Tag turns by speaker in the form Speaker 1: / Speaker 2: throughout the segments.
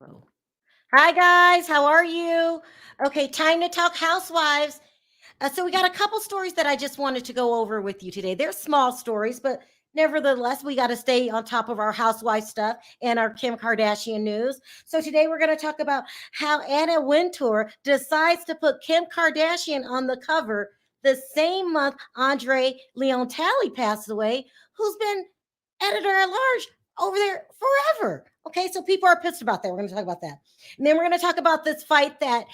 Speaker 1: Oh. Hi, guys. How are you? Okay, time to talk housewives. So, we got a couple stories that I just wanted to go over with you today. They're small stories, but nevertheless, we got to stay on top of our housewife stuff and our Kim Kardashian news. So, today we're going to talk about how Anna Wintour decides to put Kim Kardashian on the cover the same month Andre Leon Talley passed away, who's been editor at large over there forever. Okay, so people are pissed about that. We're going to talk about that. And then we're going to talk about this fight that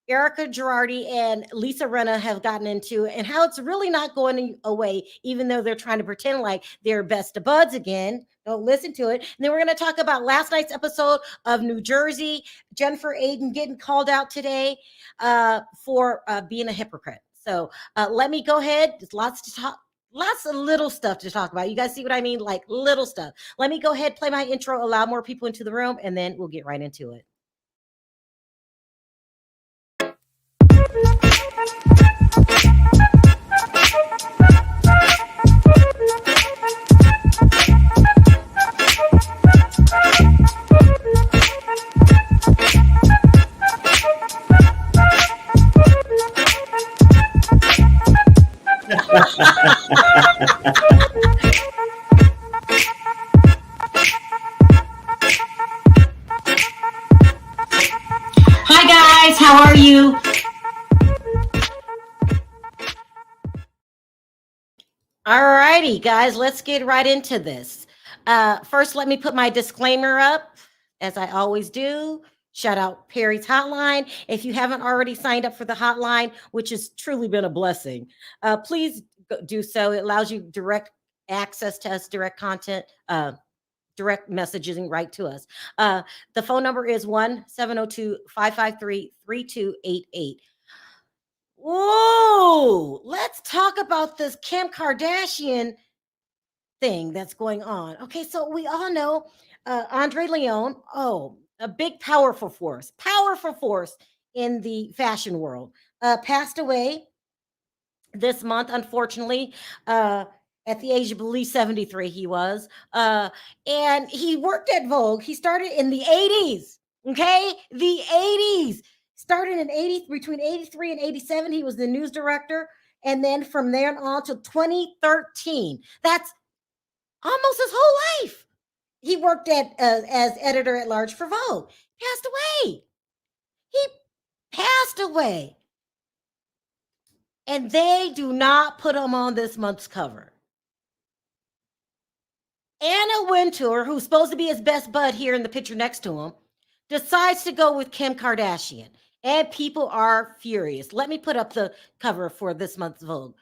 Speaker 1: Erika Girardi and Lisa Rinna have gotten into and how it's really not going away, even though they're trying to pretend like they're best of buds again. Don't listen to it. And then we're going to talk about last night's episode of New Jersey. Jennifer Aydin getting called out today for being a hypocrite. So let me go ahead. There's lots of little stuff to talk about. You guys see what I mean? Like little stuff. Let me go ahead, play my intro, allow more people into the room, and then we'll get right into it. Hi, guys. How are you? All righty, guys. Let's get right into this. First, let me put my disclaimer up, as I always do. Shout out Perry's Hotline. If you haven't already signed up for the hotline, which has truly been a blessing, please do so. It allows you direct access to us, direct content, direct messaging right to us. The phone number is 1-702-553-3288. Whoa, let's talk about this Kim Kardashian thing that's going on. Okay, so we all know Andre Leon, a big, powerful force in the fashion world, passed away this month, unfortunately. At the age of, I believe, 73, he was. And he worked at Vogue. He started in the 80s. Okay, the 80s. Started in 80, between 83 and 87. He was the news director. And then from there on to 2013. That's almost his whole life. He worked at as editor at large for Vogue. Passed away. He passed away. And they do not put him on this month's cover. Anna Wintour, who's supposed to be his best bud here in the picture next to him, decides to go with Kim Kardashian. And people are furious. Let me put up the cover for this month's Vogue.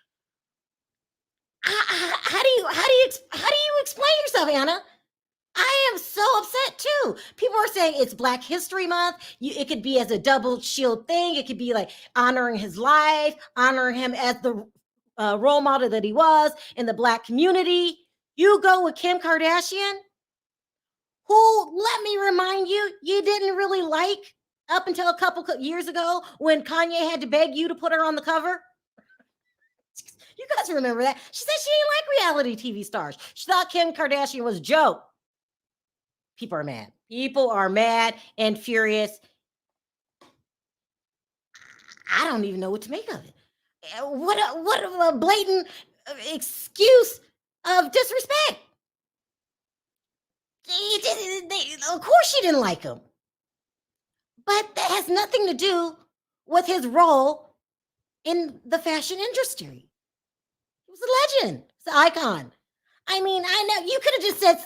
Speaker 1: How do you explain yourself, Anna? I am so upset too. People are saying it's Black History Month. It could be as a double shield thing. It could be like honoring his life, honoring him as the role model that he was in the Black community. You go with Kim Kardashian, who, let me remind you, you didn't really like up until a couple years ago when Kanye had to beg you to put her on the cover. You guys remember that? She said she didn't like reality TV stars. She thought Kim Kardashian was a joke. People are mad. People are mad and furious. I don't even know what to make of it. What a blatant excuse of disrespect. Of course she didn't like him. But that has nothing to do with his role in the fashion industry. He was a legend. He's an icon. I mean, I know you could have just said,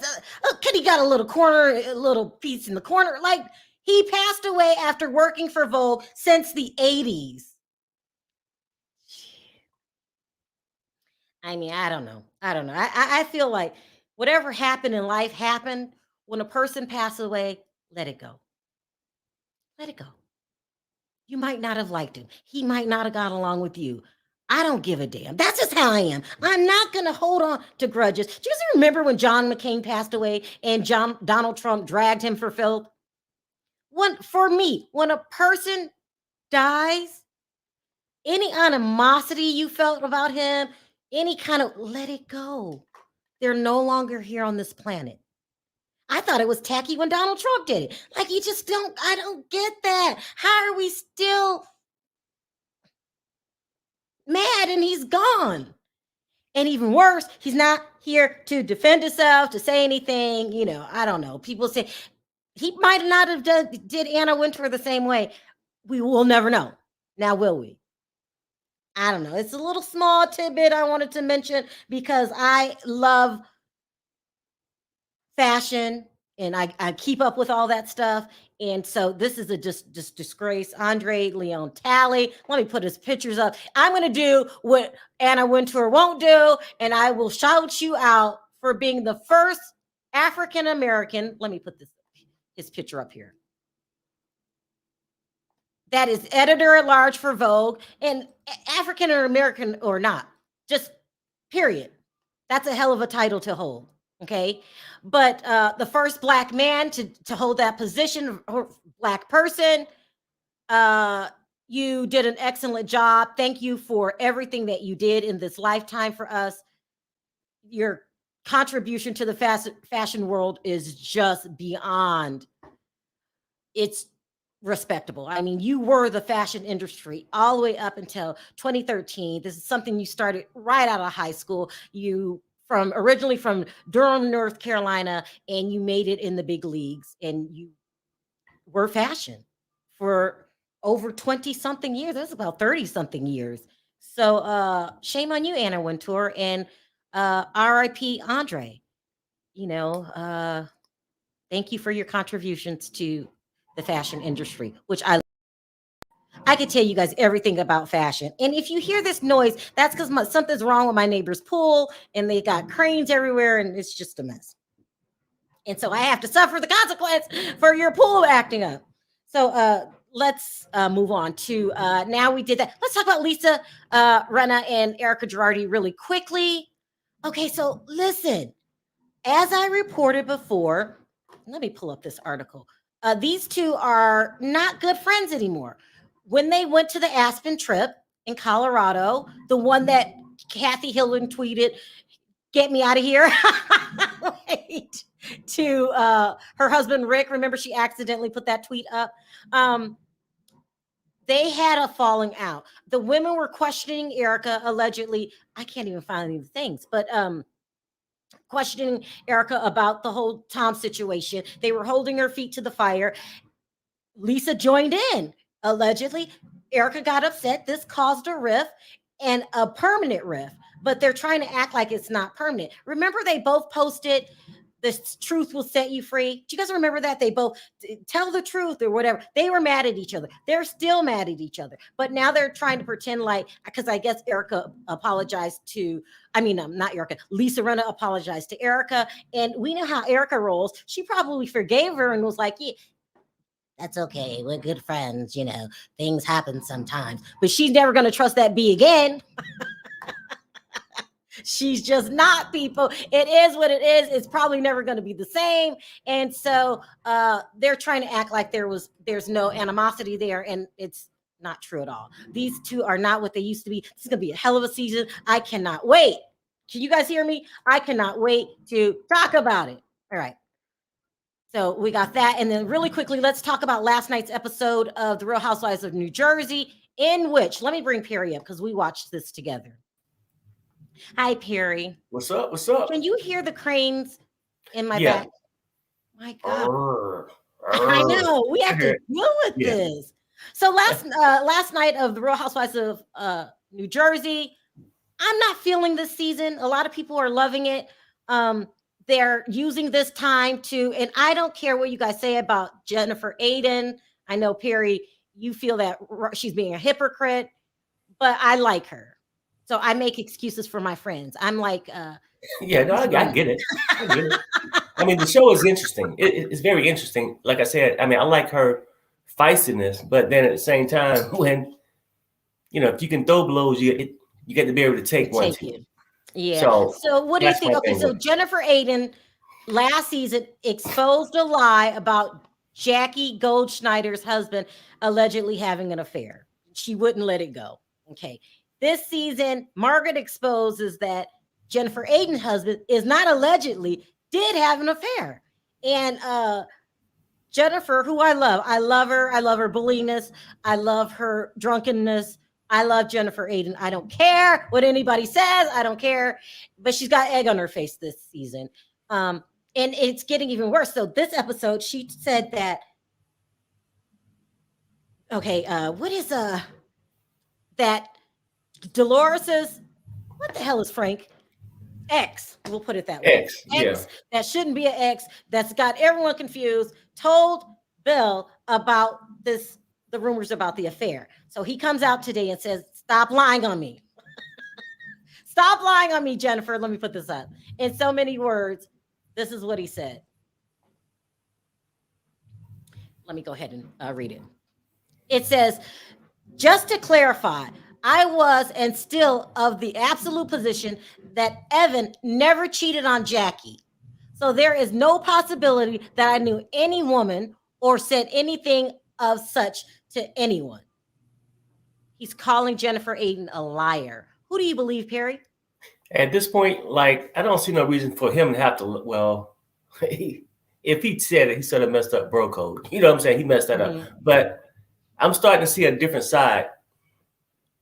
Speaker 1: could he got a little piece in the corner? Like, he passed away after working for Vogue since the 80s. I mean, I don't know. I feel like whatever happened in life happened. When a person passes away, let it go. Let it go. You might not have liked him. He might not have got along with you. I don't give a damn. That's just how I am. I'm not going to hold on to grudges. Do you guys remember when John McCain passed away and Donald Trump dragged him for filth? For me, when a person dies, any animosity you felt about him, any kind of, let it go. They're no longer here on this planet. I thought it was tacky when Donald Trump did it. Like, you just don't, I don't get that. How are we still mad and he's gone? And even worse, he's not here to defend himself, to say anything. I don't know. People say he might not have did Anna Wintour the same way. We will never know. Now, will we? I don't know. It's a little small tidbit I wanted to mention because I love fashion and I keep up with all that stuff. And so this is a just disgrace. Andre Leon Talley. Let me put his pictures up. I'm going to do what Anna Wintour won't do, and I will shout you out for being the first African American. Let me put his picture up here. That is editor at large for Vogue, and African American or not, just period. That's a hell of a title to hold. Okay. But the first Black man to hold that position, or Black person, you did an excellent job. Thank you for everything that you did in this lifetime for us. Your contribution to the fashion world is just beyond. It's respectable. I mean, you were the fashion industry all the way up until 2013. This is something you started right out of high school. You originally from Durham, North Carolina, and you made it in the big leagues, and you were fashion for over 20 something years. That's about 30 something years. So shame on you, Anna Wintour, and RIP Andre. Thank you for your contributions to the fashion industry, which I could tell you guys everything about fashion. And if you hear this noise, that's because something's wrong with my neighbor's pool, and they got cranes everywhere, and it's just a mess. And so I have to suffer the consequence for your pool acting up. So let's move on to now we did that. Let's talk about Lisa Rinna and Erika Girardi really quickly. Okay, so listen, as I reported before, let me pull up this article. These two are not good friends anymore. When they went to the Aspen trip in Colorado, the one that Kathy Hillen tweeted, "Get me out of here," Wait, to her husband, Rick. Remember, she accidentally put that tweet up. They had a falling out. The women were questioning Erika, allegedly. I can't even find these things, but questioning Erika about the whole Tom situation. They were holding her feet to the fire. Lisa joined in. Allegedly, Erika got upset. This caused a rift, and a permanent rift, but they're trying to act like it's not permanent. Remember, they both posted, "The truth will set you free." Do you guys remember that? They both tell the truth or whatever. They were mad at each other. They're still mad at each other, but now they're trying to pretend like, because I guess Erika apologized to, not Erika, Lisa Rinna apologized to Erika, and we know how Erika rolls. She probably forgave her and was like, "Yeah, that's okay. We're good friends. Things happen sometimes." But she's never going to trust that B again. She's just not, people. It is what it is. It's probably never going to be the same. And so they're trying to act like there's no animosity there. And it's not true at all. These two are not what they used to be. This is going to be a hell of a season. I cannot wait. Can you guys hear me? I cannot wait to talk about it. All right. So we got that. And then really quickly, let's talk about last night's episode of The Real Housewives of New Jersey, in which, let me bring Perry up because we watched this together. Hi, Perry.
Speaker 2: What's up? What's up?
Speaker 1: Can you hear the cranes in my back? My God. I know. We have to deal with this. So last night of The Real Housewives of New Jersey, I'm not feeling this season. A lot of people are loving it. They're using this time to, and I don't care what you guys say about Jennifer Aydin. I know, Perry, you feel that she's being a hypocrite, but I like her. So I make excuses for my friends. I'm like,
Speaker 2: I get it. The show is interesting. It's very interesting. Like I said, I like her feistiness, but then at the same time, when, if you can throw blows, you get to be able to take one too.
Speaker 1: Yeah. So what do you think? Okay, so Jennifer Aydin last season exposed a lie about Jackie Goldschneider's husband allegedly having an affair. She wouldn't let it go. Okay. This season, Margaret exposes that Jennifer Aydin's husband is not allegedly, did have an affair. And Jennifer, who I love her. I love her bulliness. I love her drunkenness. I love Jennifer Aydin. I don't care what anybody says. I don't care. But she's got egg on her face this season. And it's getting even worse. So this episode, she said that, okay, what is that Dolores's, what the hell is Frank? X, we'll put it that way.
Speaker 2: X, yeah.
Speaker 1: That shouldn't be an X, that's got everyone confused, told Bill about this, the rumors about the affair. So he comes out today and says, stop lying on me. Stop lying on me, Jennifer. Let me put this up. In so many words, this is what he said. Let me go ahead and read it. It says, just to clarify, I was and still of the absolute position that Evan never cheated on Jackie. So there is no possibility that I knew any woman or said anything of such to anyone. He's calling Jennifer Aydin a liar. Who do you believe, Perry?
Speaker 2: At this point, like, I don't see no reason for him to have to, well, if he said it, he sort of messed up bro code. You know what I'm saying? He messed that up. But I'm starting to see a different side.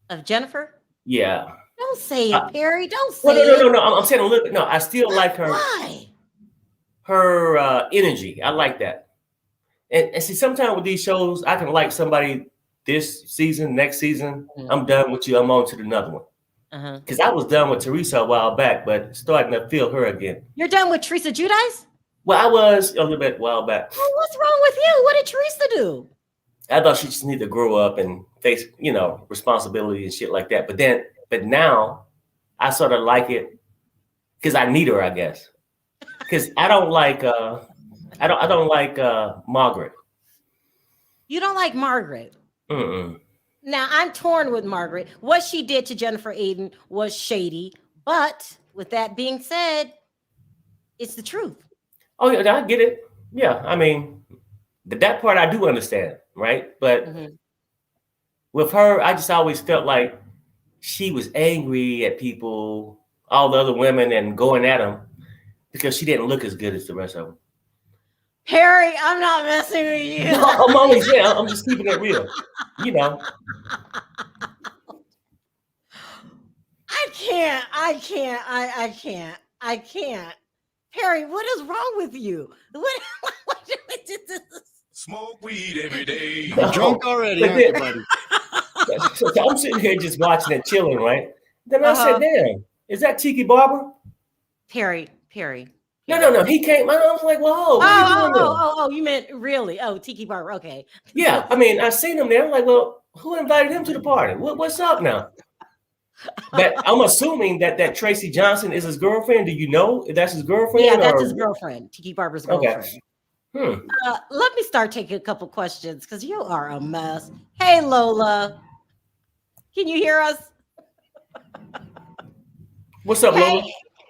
Speaker 1: Of Jennifer?
Speaker 2: Yeah.
Speaker 1: Don't say it, Perry. Don't say it.
Speaker 2: No. I'm saying a little bit. No, I still like her.
Speaker 1: Why?
Speaker 2: Her energy. I like that. And see, sometimes with these shows, I can like somebody this season, next season. I'm done with you. I'm on to another one. Because I was done with Teresa a while back, but starting to feel her again.
Speaker 1: You're done with Teresa Giudice?
Speaker 2: Well, I was a little bit a while back.
Speaker 1: Well, what's wrong with you? What did Teresa do?
Speaker 2: I thought she just needed to grow up and face, responsibility and shit like that. But now I sort of like it because I need her, I guess. Because I don't like Margaret.
Speaker 1: You don't like Margaret?
Speaker 2: Mm-mm.
Speaker 1: Now I'm torn with Margaret. What she did to Jennifer Aydin was shady, but with that being said, it's the truth.
Speaker 2: Oh yeah, I get it. Yeah, I mean, that part I do understand, right? But with her, I just always felt like she was angry at people, all the other women, and going at them because she didn't look as good as the rest of them.
Speaker 1: Perry, I'm not messing with you.
Speaker 2: No, I'm always I'm just keeping it real.
Speaker 1: I can't. Perry, what is wrong with you? What
Speaker 3: Smoke weed every day.
Speaker 4: You're drunk already, aren't you, buddy?
Speaker 2: So I'm sitting here just watching and chilling, right? Then I said, damn, is that Tiki Barber?
Speaker 1: Perry.
Speaker 2: No. He came. I was like, whoa.
Speaker 1: Oh, you meant really? Oh, Tiki Barber. Okay.
Speaker 2: Yeah, I mean, I seen him there. I'm like, well, who invited him to the party? What's up now? But I'm assuming that Tracy Johnson is his girlfriend. Do you know if that's his girlfriend?
Speaker 1: Yeah, that's his girlfriend. Tiki Barber's girlfriend.
Speaker 2: Okay.
Speaker 1: Let me start taking a couple questions because you are a mess. Hey, Lola. Can you hear us?
Speaker 2: What's up, Lola?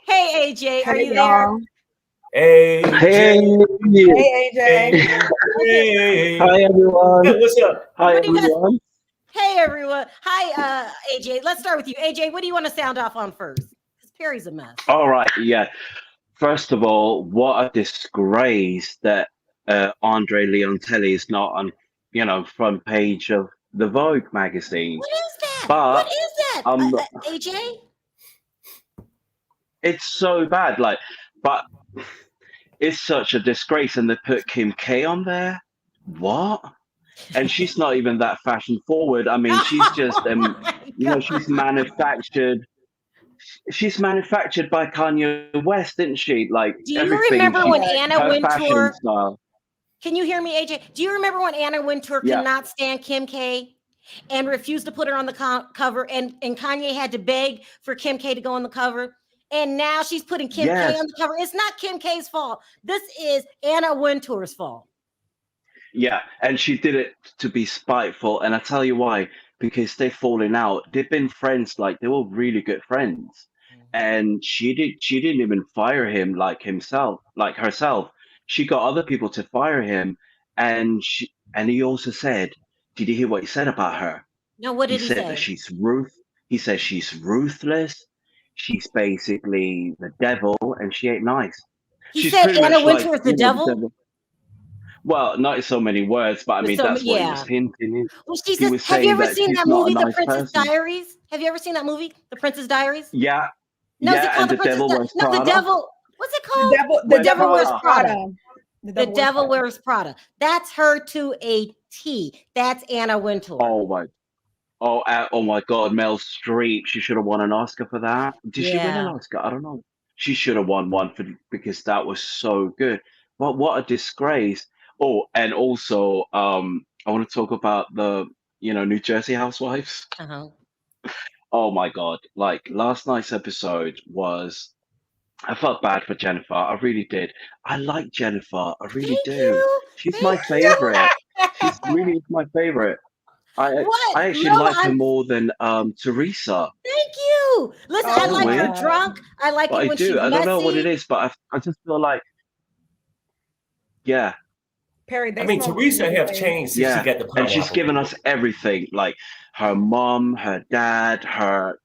Speaker 1: Hey, AJ. Are you there?
Speaker 2: Hey.
Speaker 5: Hey, AJ.
Speaker 2: Hey.
Speaker 4: Hi, everyone.
Speaker 2: What's up?
Speaker 4: Hi, everyone.
Speaker 1: Hey, everyone. Hi, AJ. Let's start with you. AJ, what do you want to sound off on first? Because Perry's a mess.
Speaker 4: All right, yeah. First of all, what a disgrace that Andre Leon Talley is not on, front page of the Vogue magazine.
Speaker 1: What is that?
Speaker 4: But,
Speaker 1: what is that, AJ?
Speaker 4: It's so bad, but it's such a disgrace, and they put Kim K on there. What? And she's not even that fashion forward. I mean, she's just, she's manufactured. She's manufactured by Kanye West, didn't she? Like,
Speaker 1: do you remember when Anna Wintour? Can you hear me, AJ? Do you remember when Anna Wintour could not stand Kim K and refused to put her on the cover, and Kanye had to beg for Kim K to go on the cover? And now she's putting Kim K on the cover. It's not Kim K's fault. This is Anna Wintour's fault.
Speaker 4: Yeah, and she did it to be spiteful. And I tell you why, because they've fallen out. They've been friends, they were really good friends. And she didn't even fire him like herself. She got other people to fire him. And he also said, did you hear what he said about her?
Speaker 1: No, what did he say?
Speaker 4: That he said she's ruthless. She's basically the devil, and she ain't nice.
Speaker 1: He
Speaker 4: She's
Speaker 1: said
Speaker 4: pretty
Speaker 1: Anna
Speaker 4: much like,
Speaker 1: Wintour is the
Speaker 4: you know, the
Speaker 1: devil.
Speaker 4: devil. Well, not in so many words, but I
Speaker 1: With
Speaker 4: mean,
Speaker 1: some,
Speaker 4: that's what he was
Speaker 1: yeah.
Speaker 4: hinting.
Speaker 1: Well, she
Speaker 4: He
Speaker 1: says,
Speaker 4: was
Speaker 1: "Have you
Speaker 4: saying
Speaker 1: ever
Speaker 4: that
Speaker 1: seen
Speaker 4: she's
Speaker 1: that
Speaker 4: not a
Speaker 1: movie, The
Speaker 4: nice
Speaker 1: Princess
Speaker 4: person.
Speaker 1: Diaries? Have you ever seen that movie, The Princess Diaries?
Speaker 4: Yeah,
Speaker 1: No, is it
Speaker 4: yeah,
Speaker 1: called
Speaker 4: and
Speaker 1: The
Speaker 4: the
Speaker 1: Princess?
Speaker 4: devil wears
Speaker 1: No, the
Speaker 4: Prada.
Speaker 1: devil. What's it
Speaker 5: The
Speaker 1: called?
Speaker 5: devil, the
Speaker 4: Wears
Speaker 5: devil wears
Speaker 4: Prada.
Speaker 5: Prada.
Speaker 1: The Devil Wears Prada. That's her to a T. That's Anna Wintour.
Speaker 4: Oh my God, Mel Streep. She should have won an Oscar for that. Did she win an
Speaker 1: Yeah.
Speaker 4: Oscar? I don't know. She should have won one because that was so good. But what a disgrace. Oh, and also, I want to talk about the, New Jersey Housewives.
Speaker 1: Uh-huh.
Speaker 4: Oh my God. Like last night's episode was, I felt bad for Jennifer. I really did. I like Jennifer. I really
Speaker 1: Thank
Speaker 4: do.
Speaker 1: you.
Speaker 4: She's
Speaker 1: Thank
Speaker 4: my
Speaker 1: you.
Speaker 4: favorite. She's really my favorite. I
Speaker 1: What?
Speaker 4: I actually
Speaker 1: Lola,
Speaker 4: like her
Speaker 1: I'm
Speaker 4: more than Teresa.
Speaker 1: thank you. Listen, I
Speaker 4: So
Speaker 1: like her
Speaker 4: weird,
Speaker 1: drunk. I like
Speaker 4: but
Speaker 1: it
Speaker 4: I
Speaker 1: when
Speaker 4: do.
Speaker 1: she's
Speaker 4: I don't know what it
Speaker 1: messy.
Speaker 4: is, but I just feel like, yeah,
Speaker 5: Perry,
Speaker 2: I
Speaker 5: they
Speaker 2: mean,
Speaker 5: smoke
Speaker 2: Teresa
Speaker 5: weed,
Speaker 2: have
Speaker 5: okay?
Speaker 2: changed since she
Speaker 4: yeah.
Speaker 2: got the
Speaker 4: And she's
Speaker 2: pineapple.
Speaker 4: given us everything, like her mom, her dad, her.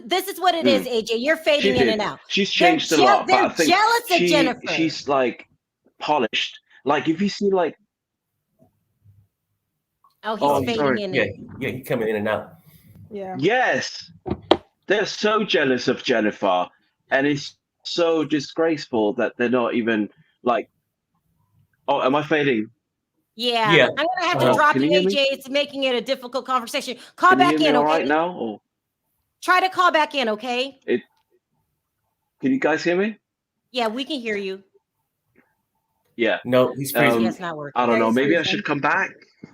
Speaker 1: This is what it is,
Speaker 4: Mm,
Speaker 1: AJ. You're
Speaker 4: she
Speaker 1: fading in and
Speaker 4: did.
Speaker 1: out.
Speaker 4: She's changed a lot, but
Speaker 1: They're
Speaker 4: I think
Speaker 1: jealous of Jennifer.
Speaker 4: she's like polished. Like if you see like,
Speaker 1: Oh, he's
Speaker 4: oh,
Speaker 2: Oh,
Speaker 4: I'm
Speaker 1: fading
Speaker 4: sorry.
Speaker 1: in.
Speaker 2: yeah, yeah, he coming in and out.
Speaker 5: Yeah.
Speaker 4: Yes, they're so jealous of Jennifer, and it's so disgraceful that they're not even like. Oh, am I fading?
Speaker 1: Yeah,
Speaker 2: Yeah.
Speaker 1: I'm gonna have to
Speaker 2: Uh-huh.
Speaker 1: drop
Speaker 4: Can
Speaker 1: you,
Speaker 4: you hear
Speaker 1: AJ.
Speaker 4: me?
Speaker 1: It's making it a difficult conversation. Call
Speaker 4: Can you
Speaker 1: back
Speaker 4: hear me
Speaker 1: in,
Speaker 4: all
Speaker 1: okay?
Speaker 4: right now? Or
Speaker 1: Try to call back in, okay?
Speaker 4: can you guys hear me?
Speaker 1: Yeah, we can hear you.
Speaker 4: Yeah.
Speaker 2: No, he's freezing.
Speaker 1: Yeah, it's not working.
Speaker 4: I don't
Speaker 5: Yeah,
Speaker 4: know.
Speaker 5: he's
Speaker 4: Maybe I
Speaker 5: freezing.
Speaker 4: should come back.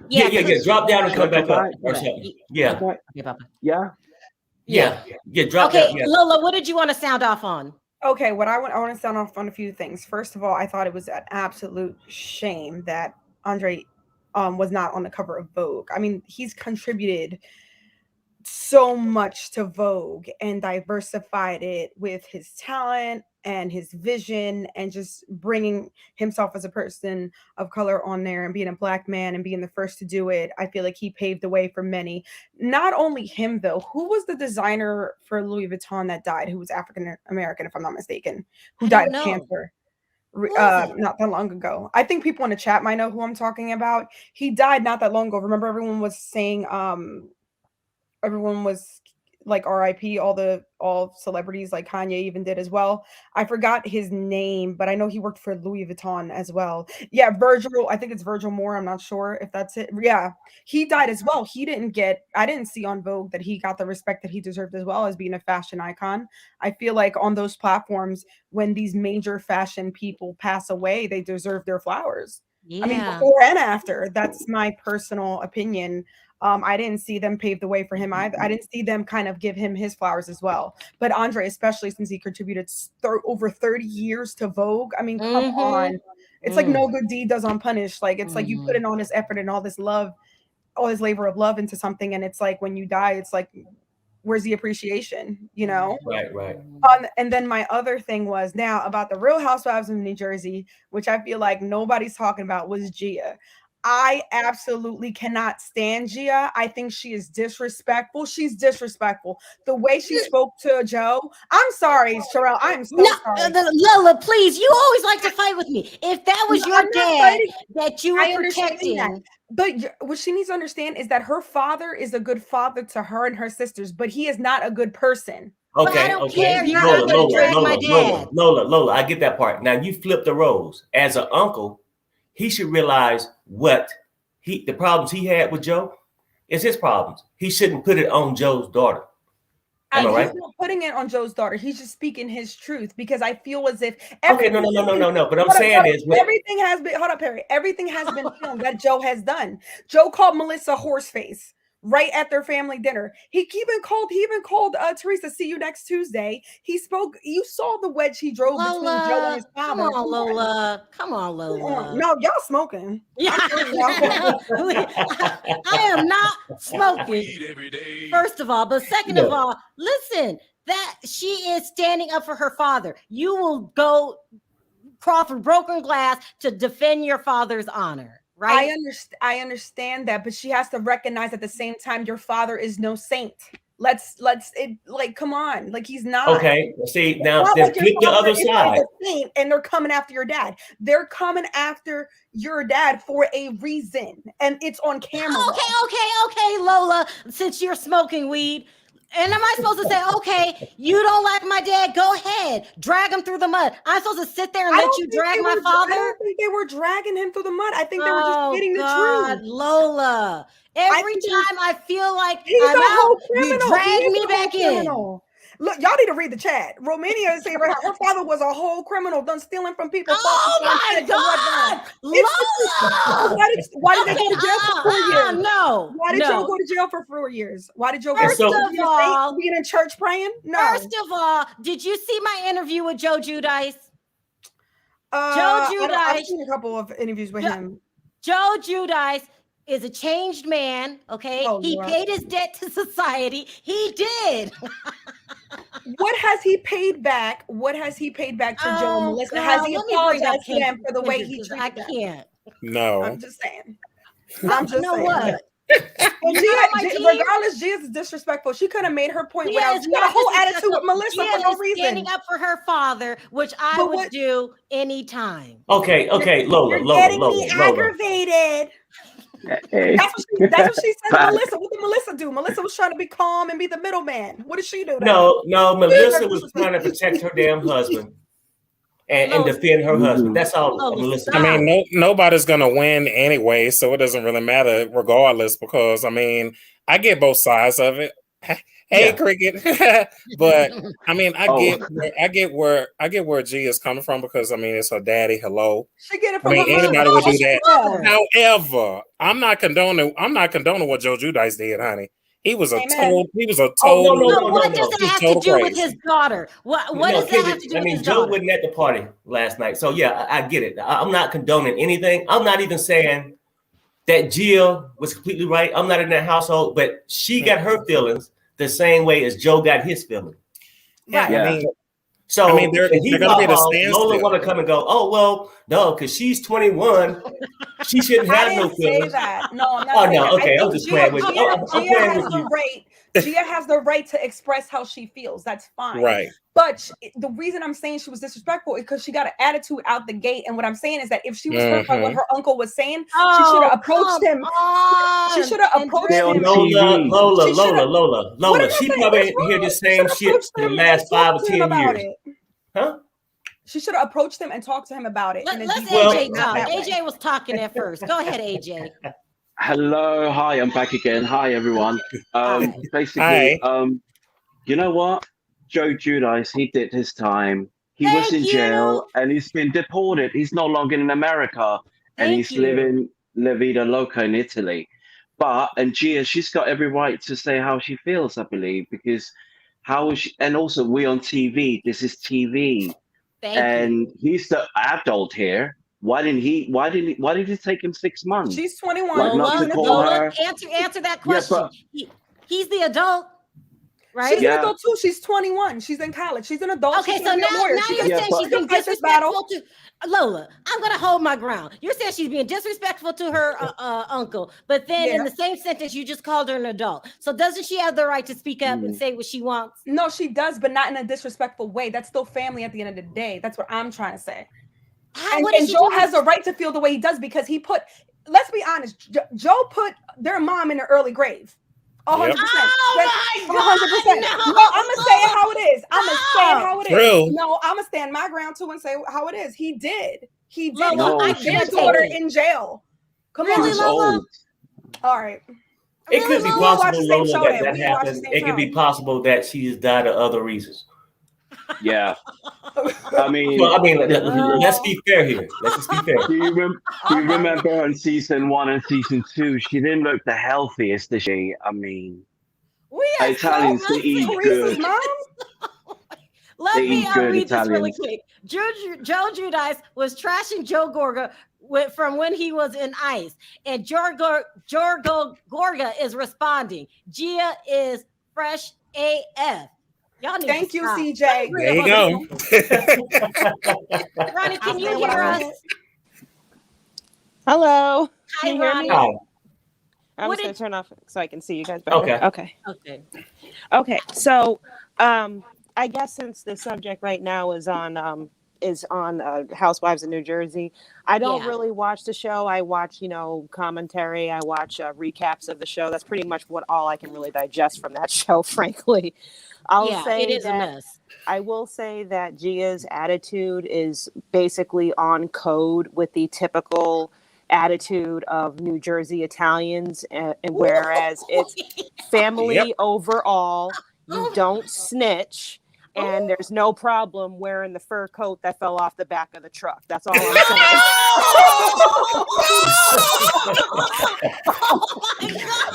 Speaker 1: Yeah,
Speaker 2: Yeah. Drop down and
Speaker 4: Should I
Speaker 2: come back
Speaker 4: come
Speaker 2: up
Speaker 4: back?
Speaker 2: or
Speaker 1: Right.
Speaker 2: something.
Speaker 1: Okay,
Speaker 2: Yeah,
Speaker 1: Papa.
Speaker 4: Yeah.
Speaker 1: Yeah.
Speaker 2: Drop
Speaker 1: Okay,
Speaker 2: down. Yeah.
Speaker 1: Lola, what did you want to sound off on?
Speaker 5: Okay, what I want to sound off on a few things. First of all, I thought it was an absolute shame that Andre was not on the cover of Vogue. I mean, he's contributed so much to Vogue and diversified it with his talent and his vision and just bringing himself as a person of color on there and being a black man and being the first to do it. I feel like he paved the way for many. Not only him though, who was the designer for Louis Vuitton that died, who was African American if I'm not mistaken, who
Speaker 1: I
Speaker 5: died
Speaker 1: don't
Speaker 5: of
Speaker 1: know.
Speaker 5: cancer?
Speaker 1: Who is it?
Speaker 5: Not that long ago. I think people in the chat might know who I'm talking about. He died not that long ago. Remember everyone was saying everyone was like RIP, all celebrities, like Kanye even did as well. I forgot his name, but I know he worked for Louis Vuitton as well. Yeah, Virgil, I think it's Virgil Moore. I'm not sure if that's it. Yeah, he died as well. I didn't see on Vogue that he got the respect that he deserved as well as being a fashion icon. I feel like on those platforms, when these major fashion people pass away, they deserve their flowers. I mean,
Speaker 1: Yeah.
Speaker 5: before and after. That's my personal opinion. I didn't see them pave the way for him either. I didn't see them kind of give him his flowers as well. But Andre, especially since he contributed over 30 years to Vogue, I mean, come on. It's like no good deed does unpunished. Like it's like you put in all this effort and all this love, all this labor of love into something, and it's like when you die, it's like, where's the appreciation? You know?
Speaker 2: Right.
Speaker 5: And then my other thing was now about the Real Housewives of New Jersey, which I feel like nobody's talking about, was Gia. I absolutely cannot stand Gia. I think she is disrespectful. She's disrespectful. The way she spoke to Joe. I'm sorry, Sharrell. I'm so sorry.
Speaker 1: Lola, please. You always like to fight with me. If that was your
Speaker 5: I'm not
Speaker 1: dad
Speaker 5: fighting.
Speaker 1: that you
Speaker 5: I
Speaker 1: were
Speaker 5: understand that.
Speaker 1: protecting,
Speaker 5: But what she needs to understand is that her father is a good father to her and her sisters, but he is not a good person.
Speaker 1: but I
Speaker 2: Okay.
Speaker 1: don't
Speaker 2: Okay.
Speaker 1: care. You're not going to drag my dad.
Speaker 2: Lola. I get that part. Now you flip the roles. As an uncle, he should realize what the problems he had with Joe is his problems. He shouldn't put it on Joe's daughter. Am I right?
Speaker 5: He's not putting it on Joe's daughter. He's just speaking his truth because I feel as if
Speaker 2: Okay, no. But I'm saying is
Speaker 5: everything has been hold up, Perry. Everything has been filmed that Joe has done. Joe called Melissa horseface right at their family dinner. He even called Teresa, see you next Tuesday. He spoke, you saw the wedge he drove between Joe and his father.
Speaker 1: Come on, Lola.
Speaker 5: No, y'all smoking.
Speaker 1: Yeah. I am not smoking. First of all, but second of all, listen, that she is standing up for her father. You will go crawl through broken glass to defend your father's honor. Right?
Speaker 5: I understand that, but she has to recognize at the same time your father is no saint. Let's it like come on, like he's not.
Speaker 2: Okay, see now
Speaker 5: Not
Speaker 2: then
Speaker 5: like your
Speaker 2: flip the
Speaker 5: father
Speaker 2: other
Speaker 5: is
Speaker 2: side.
Speaker 5: a saint and they're coming after your dad. They're coming after your dad for a reason, and it's on camera.
Speaker 1: Okay, Lola. Since you're smoking weed, and am I supposed to say, okay, you don't like my dad? Go ahead, drag him through the mud. I'm supposed to sit there and let you drag my father?
Speaker 5: I don't think they were dragging him through the mud. I think they were just getting the truth.
Speaker 1: Lola. Every time I feel like
Speaker 5: he's
Speaker 1: I'm
Speaker 5: a whole
Speaker 1: out, you
Speaker 5: criminal.
Speaker 1: drag me back in.
Speaker 5: Look, y'all need to read the chat. Romania is saying her father was a whole criminal, done stealing from people.
Speaker 1: Oh my God, Lola!
Speaker 5: Why did they go to jail for 4 years?
Speaker 1: No.
Speaker 5: Why did Joe go to jail for 4 years? Why did Joe
Speaker 1: First of all,
Speaker 5: being in church praying? No.
Speaker 1: First of all, did you see my interview with Joe Giudice?
Speaker 5: I've seen a couple of interviews with him.
Speaker 1: Joe Giudice is a changed man, okay? He paid his debt to society. He did.
Speaker 5: What has he paid back? What has he paid back to Joe and Melissa? Has he apologized to them for the way he treated them?
Speaker 1: I can't.
Speaker 3: No.
Speaker 5: I'm just saying. I'm just saying.
Speaker 1: What?
Speaker 5: Regardless, Gia is disrespectful. She could have made her point without. She got a whole attitude with Melissa for no reason.
Speaker 1: Standing up for her father, which I would do anytime.
Speaker 2: Okay, Lola.
Speaker 5: You're getting me aggravated.
Speaker 4: Hey.
Speaker 5: That's what she said to Melissa. What did Melissa do? Melissa was trying to be calm and be the middleman. What did she do?
Speaker 2: No, Melissa was trying to protect her damn husband and defend her husband. That's all, Melissa.
Speaker 3: I mean, nobody's gonna win anyway, so it doesn't really matter regardless. Because I mean, I get both sides of it. Hey, Cricket, but I mean, I get where G is coming from because I mean, it's her daddy. Hello,
Speaker 5: she get it from
Speaker 3: anybody would do that. However, I'm not condoning what Joe Giudice did, honey. He was a total.
Speaker 1: What does that have to do with his daughter? What does that have to do with his daughter?
Speaker 2: Joe wasn't at the party last night, so yeah, I get it. I'm not condoning anything. I'm not even saying that Jill was completely right. I'm not in that household, but she got her feelings the same way as Joe got his feelings.
Speaker 5: Right.
Speaker 3: Yeah.
Speaker 2: They're going to be
Speaker 3: at a standstill.
Speaker 2: Lola want to come and go, oh, well, no, because she's 21. She shouldn't have no feelings.
Speaker 5: Say that. No, I'm not saying that.
Speaker 2: Okay. I'm just playing with you.
Speaker 5: Gia has the right to express how she feels. That's fine.
Speaker 3: Right.
Speaker 5: But the reason I'm saying she was disrespectful is because she got an attitude out the gate. And what I'm saying is that if she was hurt by what her uncle was saying, she should have approached him. She should have approached him.
Speaker 2: Lola. She probably didn't hear the same shit for the last 5 or 10 years. Huh?
Speaker 5: She should have approached him and talked to him about it.
Speaker 1: Let's AJ talk. AJ was talking at first. Go ahead, AJ.
Speaker 4: Hello, hi, I'm back again. Hi, everyone. Basically, you know what? Joe Giudice, he did his time. He was in jail and he's been deported. He's no longer in America and he's living La Vida Loca in Italy. And Gia, she's got every right to say how she feels, I believe, because how is she, and also we on TV, this is TV. He's the adult here. Why did it take him 6 months?
Speaker 5: She's 21.
Speaker 1: Answer that question. He's the adult. Right?
Speaker 5: She's an adult too. She's 21. She's in college. She's an adult.
Speaker 1: Okay, so now you're saying she's being disrespectful to Lola. I'm gonna hold my ground. You're saying she's being disrespectful to her uncle, but then in the same sentence you just called her an adult. So doesn't she have the right to speak up and say what she wants?
Speaker 5: No, she does, but not in a disrespectful way. That's still family at the end of the day. That's what I'm trying to say. And Joe has a right to feel the way he does because he put. Let's be honest. Joe put their mom in the early grave. 100%.
Speaker 1: Oh my God!
Speaker 5: 100%. No, I'm gonna say it how it is. I'm gonna say it how it is.
Speaker 3: True.
Speaker 5: No, I'm gonna stand my ground too and say how it is. He did.
Speaker 1: No,
Speaker 5: I can't put her in jail. Come on,
Speaker 1: Lola.
Speaker 5: All right.
Speaker 2: It could be possible, Lola, that happened. It could be possible that she has died of other reasons.
Speaker 4: Yeah. I mean,
Speaker 2: let's be fair here. Let's just be fair.
Speaker 4: Do you remember in season 1 and season 2, she didn't look the healthiest, did she? I mean, Italians, they eat good.
Speaker 1: Let me read this really quick. Joe Giudice was trashing Joe Gorga from when he was in ICE, and Jorgo Gorga is responding. Gia is fresh AF. Y'all need
Speaker 5: Thank
Speaker 1: to
Speaker 5: you,
Speaker 1: stop.
Speaker 5: CJ.
Speaker 3: There you go.
Speaker 1: Ronnie, can you hear us?
Speaker 6: Hello.
Speaker 1: Hi, Ronnie.
Speaker 6: I'm
Speaker 1: What
Speaker 6: just gonna
Speaker 1: did?
Speaker 6: turn off so I can see you guys better.
Speaker 2: Okay.
Speaker 6: Okay. So, I guess since the subject right now is on Housewives of New Jersey, I don't
Speaker 1: Yeah.
Speaker 6: really watch the show. I watch, commentary. I watch recaps of the show. That's pretty much all I can really digest from that show, frankly.
Speaker 1: Yeah, it is a mess.
Speaker 6: I will say that Gia's attitude is basically on code with the typical attitude of New Jersey Italians, and whereas it's family overall, you don't snitch, and there's no problem wearing the fur coat that fell off the back of the truck. That's all I'm saying.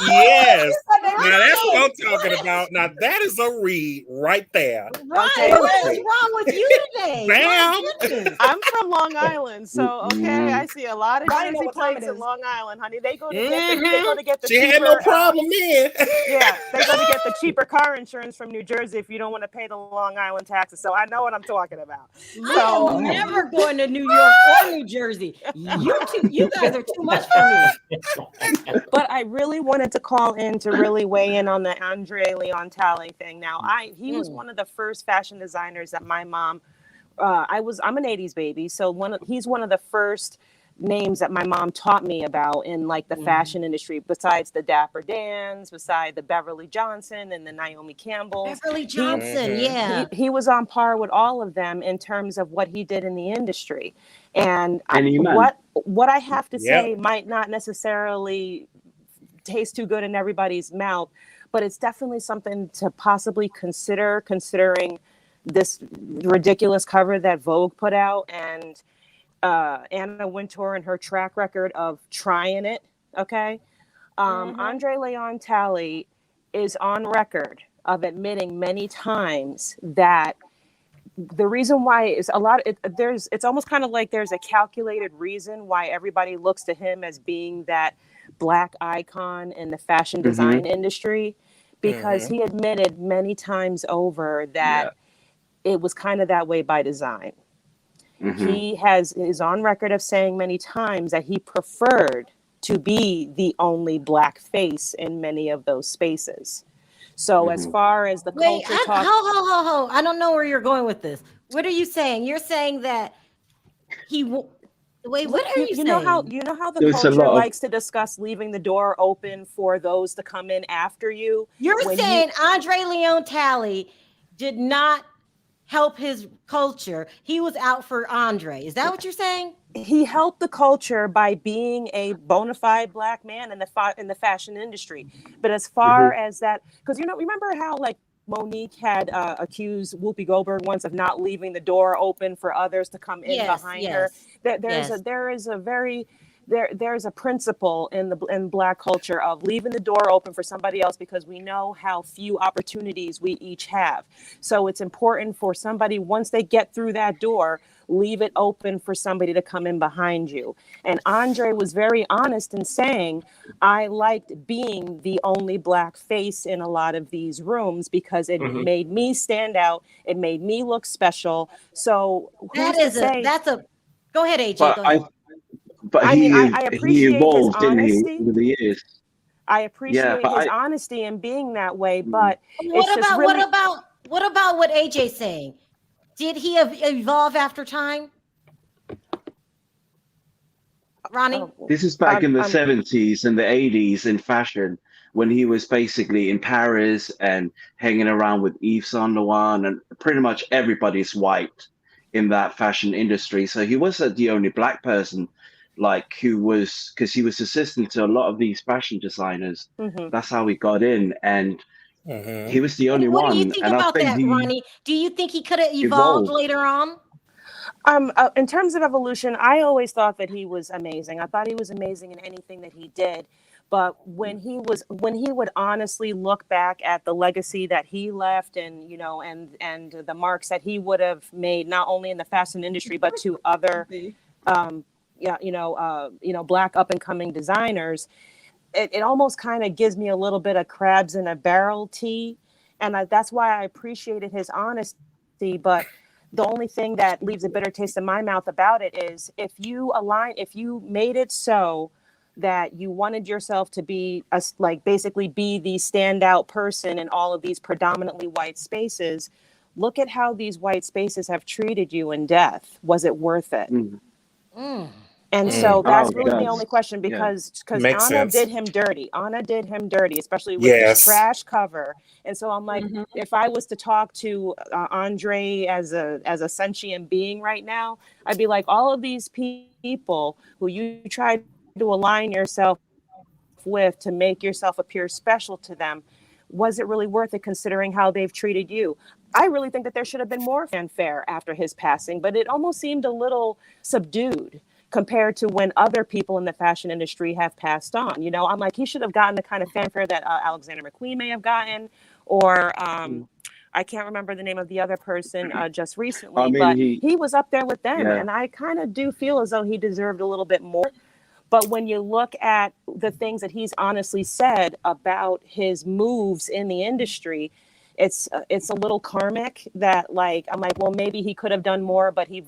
Speaker 3: Yes. Now that's what I'm talking about. Now that is a read right there.
Speaker 1: Right.
Speaker 6: Okay.
Speaker 1: What is wrong with you today?
Speaker 3: Bam.
Speaker 1: My goodness.
Speaker 6: I'm from Long Island, so okay, I see a lot of
Speaker 5: Ronnie know
Speaker 6: Jersey
Speaker 5: what time
Speaker 6: plates
Speaker 5: it
Speaker 6: in
Speaker 5: is.
Speaker 6: Long Island, honey. They go to get the
Speaker 3: She
Speaker 6: cheaper,
Speaker 3: had no problem then.
Speaker 6: yeah, they go to get the cheaper car insurance from New Jersey if you don't want to pay the Long Island taxes. So I know what I'm talking about.
Speaker 1: I am never going to New York or New Jersey. You guys are too much for me.
Speaker 6: But I really wanted to call in to really weigh in on the Andre Leon Talley thing. Now, he was one of the first fashion designers that my mom. I'm an '80s baby, so he's one of the first names that my mom taught me about in like the fashion industry. Besides the Dapper Dans, beside the Beverly Johnson and the Naomi Campbell.
Speaker 1: Beverly Johnson, yeah.
Speaker 6: He was on par with all of them in terms of what he did in the industry. And what I have to say might not necessarily taste too good in everybody's mouth, but it's definitely something to possibly consider, considering this ridiculous cover that Vogue put out and Anna Wintour and her track record of trying it. Okay. Andre Leon Talley is on record of admitting many times that the reason why is it's almost kind of like there's a calculated reason why everybody looks to him as being that Black icon in the fashion design industry, because he admitted many times over that it was kind of that way by design. He is on record of saying many times that he preferred to be the only Black face in many of those spaces. So as far as the culture talk,
Speaker 1: I don't know where you're going with this. What are you saying? You're saying that wait, what are you saying?
Speaker 6: You know how the culture likes to discuss leaving the door open for those to come in after you.
Speaker 1: You're saying Andre Leon Talley did not help his culture. He was out for Andre. Is that what you're saying?
Speaker 6: He helped the culture by being a bona fide Black man in the fashion industry. But as far as that, because remember how like Monique had accused Whoopi Goldberg once of not leaving the door open for others to come in behind her. There's a principle in Black culture of leaving the door open for somebody else, because we know how few opportunities we each have. So it's important for somebody, once they get through that door, leave it open for somebody to come in behind you. And Andre was very honest in saying, I liked being the only Black face in a lot of these rooms because it made me stand out. It made me look special. So
Speaker 1: go ahead, AJ. Go ahead.
Speaker 4: But
Speaker 6: I appreciate
Speaker 4: evolved,
Speaker 6: his honesty.
Speaker 4: didn't he, over the years?
Speaker 6: I appreciate his honesty in being that way, but
Speaker 1: what about what AJ's saying? Did he evolve after time? Ronnie?
Speaker 4: This is back in the 70s and the 80s in fashion, when he was basically in Paris and hanging around with Yves Saint Laurent, and pretty much everybody's white in that fashion industry. So he wasn't the only Black person, like, who was, because he was assistant to a lot of these fashion designers. That's how he got in, and he was the only one.
Speaker 1: What do you think about that, Ronnie? Do you think he could have evolved later on?
Speaker 6: In terms of evolution, I always thought that he was amazing. I thought he was amazing in anything that he did. But when he would honestly look back at the legacy that he left, and and the marks that he would have made, not only in the fashion industry but to other Black up and coming designers, it almost kind of gives me a little bit of crabs in a barrel tea. And that's why I appreciated his honesty. But the only thing that leaves a bitter taste in my mouth about it is if you made it so that you wanted yourself to be basically be the standout person in all of these predominantly white spaces. Look at how these white spaces have treated you in death. Was it worth it? And so that's really the only question, because Anna did him dirty. Anna did him dirty, especially with his trash cover. And so I'm like, if I was to talk to Andre as a sentient being right now, I'd be like, all of these people who you tried to align yourself with to make yourself appear special to them, was it really worth it considering how they've treated you? I really think that there should have been more fanfare after his passing, but it almost seemed a little subdued compared to when other people in the fashion industry have passed on. I'm like, he should have gotten the kind of fanfare that Alexander McQueen may have gotten, or I can't remember the name of the other person just recently, but he was up there with them. And I kind of do feel as though he deserved a little bit more. But when you look at the things that he's honestly said about his moves in the industry, it's a little karmic that I'm like, well, maybe he could have done more, but he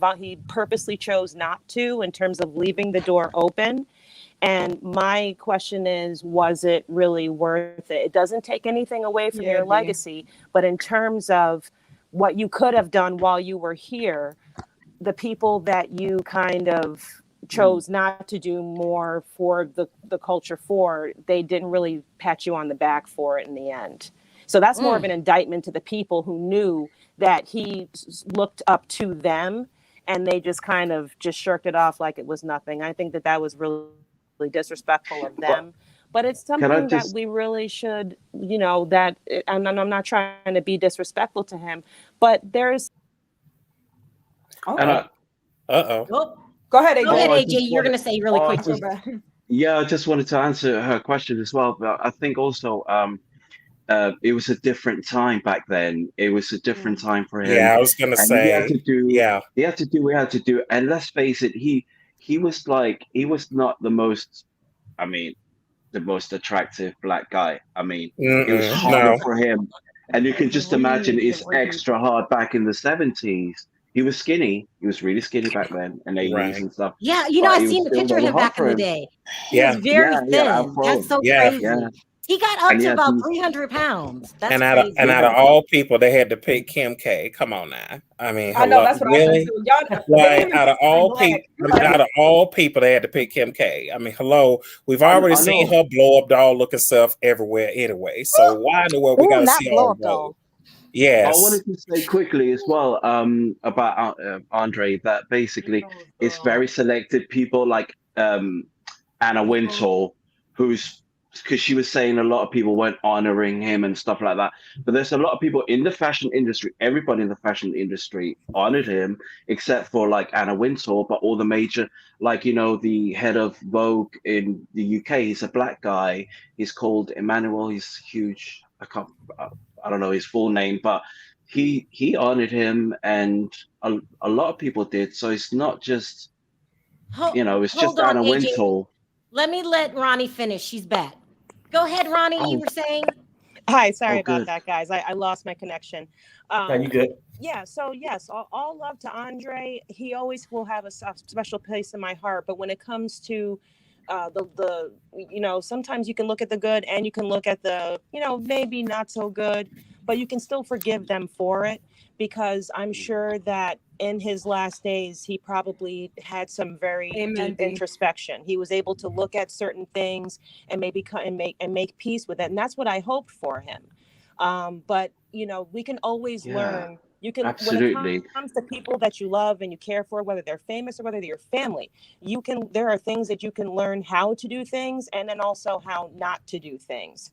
Speaker 6: purposely chose not to, in terms of leaving the door open. And my question is, was it really worth it? It doesn't take anything away from your legacy, but in terms of what you could have done while you were here, the people that you kind of chose not to do more for the culture they didn't really pat you on the back for it in the end. So that's more of an indictment to the people who knew that he looked up to them, and they just kind of just shirked it off like it was nothing. I think that was really disrespectful of them. But it's something that we really should, and I'm not trying to be disrespectful to him, but there's...
Speaker 5: Okay.
Speaker 1: Go ahead, AJ. You're going to say really quick.
Speaker 4: Yeah, I just wanted to answer her question as well. But I think also it was a different time back then. It was a different time for him.
Speaker 3: Yeah, I was going to say.
Speaker 4: He had to do what he had to do. And let's face it, he was not the most, the most attractive black guy. It was harder for him. And you can just imagine it's extra hard back in the 70s. He was skinny. He was really skinny back then, and 80s and stuff.
Speaker 1: Yeah, I seen the picture of him back in the day. He was very thin. That's so crazy. Yeah. He got up to about 300 pounds. That's crazy.
Speaker 3: And out of all people, they had to pick Kim K. Come on now.
Speaker 5: I know that's what I said too.
Speaker 3: Out of all people, they had to pick Kim K. hello. We've already seen her blow up doll looking stuff everywhere anyway. So why in the world we got to see
Speaker 6: blow up doll?
Speaker 4: Yes. I wanted to say quickly as well about Andre, that basically it's very selected people like Anna Wintour, because she was saying a lot of people weren't honoring him and stuff like that. But there's a lot of people in the fashion industry, everybody in the fashion industry honored him, except for like Anna Wintour, but all the major, the head of Vogue in the UK, he's a black guy. He's called Emmanuel. He's huge. I don't know his full name, but he honored him, and a lot of people did. So it's not just, it's just Anna Wintour.
Speaker 1: Let me let Ronnie finish. She's back. Go ahead, Ronnie. You were saying?
Speaker 6: Hi, sorry about that, guys. I lost my connection.
Speaker 2: You good?
Speaker 6: Yeah. So yes, all love to Andre. He always will have a special place in my heart. But when it comes to sometimes you can look at the good and you can look at the, maybe not so good, but you can still forgive them for it, because I'm sure that in his last days, he probably had some very deep introspection. He was able to look at certain things and maybe make peace with it. And that's what I hoped for him. But, we can always learn. You can,
Speaker 4: absolutely.
Speaker 6: When it comes to people that you love and you care for, whether they're famous or whether they're your family, there are things that you can learn how to do things, and then also how not to do things.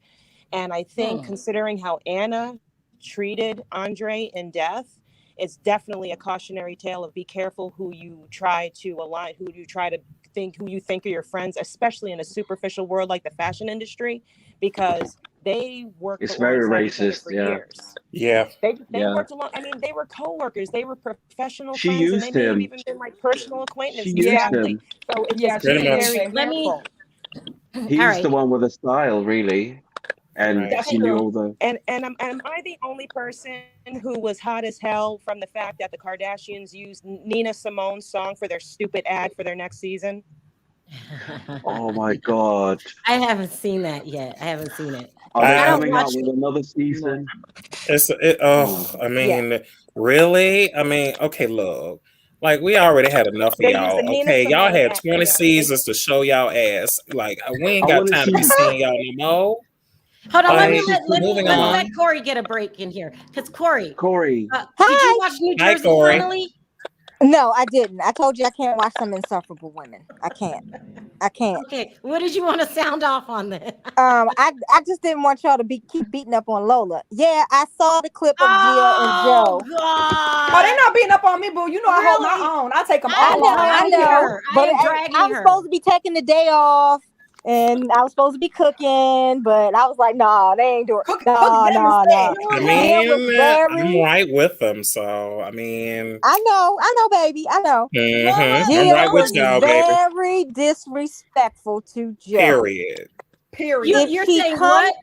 Speaker 6: And I think considering how Anna treated Andre in death, it's definitely a cautionary tale of be careful who you try to align, who you think are your friends, especially in a superficial world like the fashion industry, because they worked.
Speaker 4: It's very racist.
Speaker 6: For years.
Speaker 3: Yeah.
Speaker 6: They worked along. They were co-workers. They were professional
Speaker 4: she
Speaker 6: friends.
Speaker 4: Used
Speaker 6: and they
Speaker 4: him.
Speaker 6: may have even been like personal acquaintances.
Speaker 4: She used him.
Speaker 6: So it's very careful.
Speaker 4: He's the one with the style, really. And she knew all the.
Speaker 6: And am I the only person who was hot as hell from the fact that the Kardashians used Nina Simone's song for their stupid ad for their next season?
Speaker 4: Oh my God!
Speaker 1: I haven't seen that yet. I haven't seen it.
Speaker 4: Are they
Speaker 1: I don't
Speaker 4: coming
Speaker 1: watch
Speaker 4: out with
Speaker 1: it
Speaker 4: another season?
Speaker 3: I mean, really? I mean, okay, look. Like, we already had enough of
Speaker 6: They're
Speaker 3: y'all.
Speaker 6: using Nina
Speaker 3: Okay, y'all
Speaker 6: Simone
Speaker 3: had 20
Speaker 6: acting.
Speaker 3: seasons to show y'all ass. Like, we ain't
Speaker 4: I
Speaker 3: got
Speaker 4: want to
Speaker 3: time to be
Speaker 4: see.
Speaker 3: seeing y'all no more.
Speaker 1: Hold on,
Speaker 4: I want to
Speaker 3: Like,
Speaker 4: see
Speaker 3: moving
Speaker 1: let's
Speaker 3: on.
Speaker 1: let Corey get a break in here. Because Corey,
Speaker 4: Corey.
Speaker 1: did
Speaker 7: Hi.
Speaker 1: you watch New
Speaker 3: Hi,
Speaker 1: Jersey
Speaker 3: Corey.
Speaker 1: finally?
Speaker 7: No, I didn't. I told you I can't watch some insufferable women. I can't.
Speaker 1: Okay, what did you want to sound off on then?
Speaker 7: I just didn't want y'all to keep beating up on Lola. Yeah, I saw the clip of Gia and Joe.
Speaker 1: God.
Speaker 5: Oh, they're not beating up on me, boo. You know I hold
Speaker 1: Really?
Speaker 5: my own. I take them
Speaker 1: I
Speaker 5: all on.
Speaker 7: I
Speaker 1: dragging
Speaker 7: know.
Speaker 1: her. I
Speaker 7: But
Speaker 1: am
Speaker 7: I
Speaker 1: dragging
Speaker 7: was
Speaker 1: her.
Speaker 7: supposed to be taking the day off, and I was supposed to be cooking, but I was like, nah, they ain't doing.
Speaker 5: Cook
Speaker 7: Nah.
Speaker 5: them instead.
Speaker 3: I
Speaker 7: Gia was
Speaker 3: mean,
Speaker 7: very.
Speaker 3: I'm right with them. So, I mean,
Speaker 7: I know, baby. I know.
Speaker 3: I'm
Speaker 7: Gia
Speaker 3: right with
Speaker 7: was
Speaker 3: y'all, baby.
Speaker 7: very disrespectful to Joe.
Speaker 3: Period.
Speaker 1: You're saying what?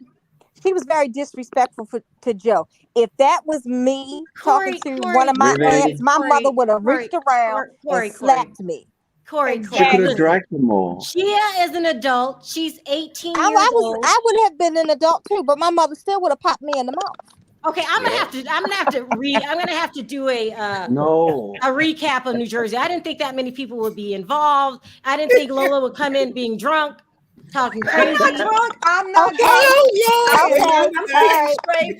Speaker 7: She was very disrespectful to Joe. If that was me talking to one of my aunts, my mother would have reached around and slapped me.
Speaker 1: Corey,
Speaker 4: She could have
Speaker 1: listen,
Speaker 4: dragged them more.
Speaker 1: Gia is an adult. She's 18 years old.
Speaker 7: I would have been an adult too, but my mother still would have popped me in the mouth.
Speaker 1: Okay, I'm gonna have to do a recap of New Jersey. I didn't think that many people would be involved. I didn't think Lola would come in being drunk, talking crazy.
Speaker 5: I'm not drunk.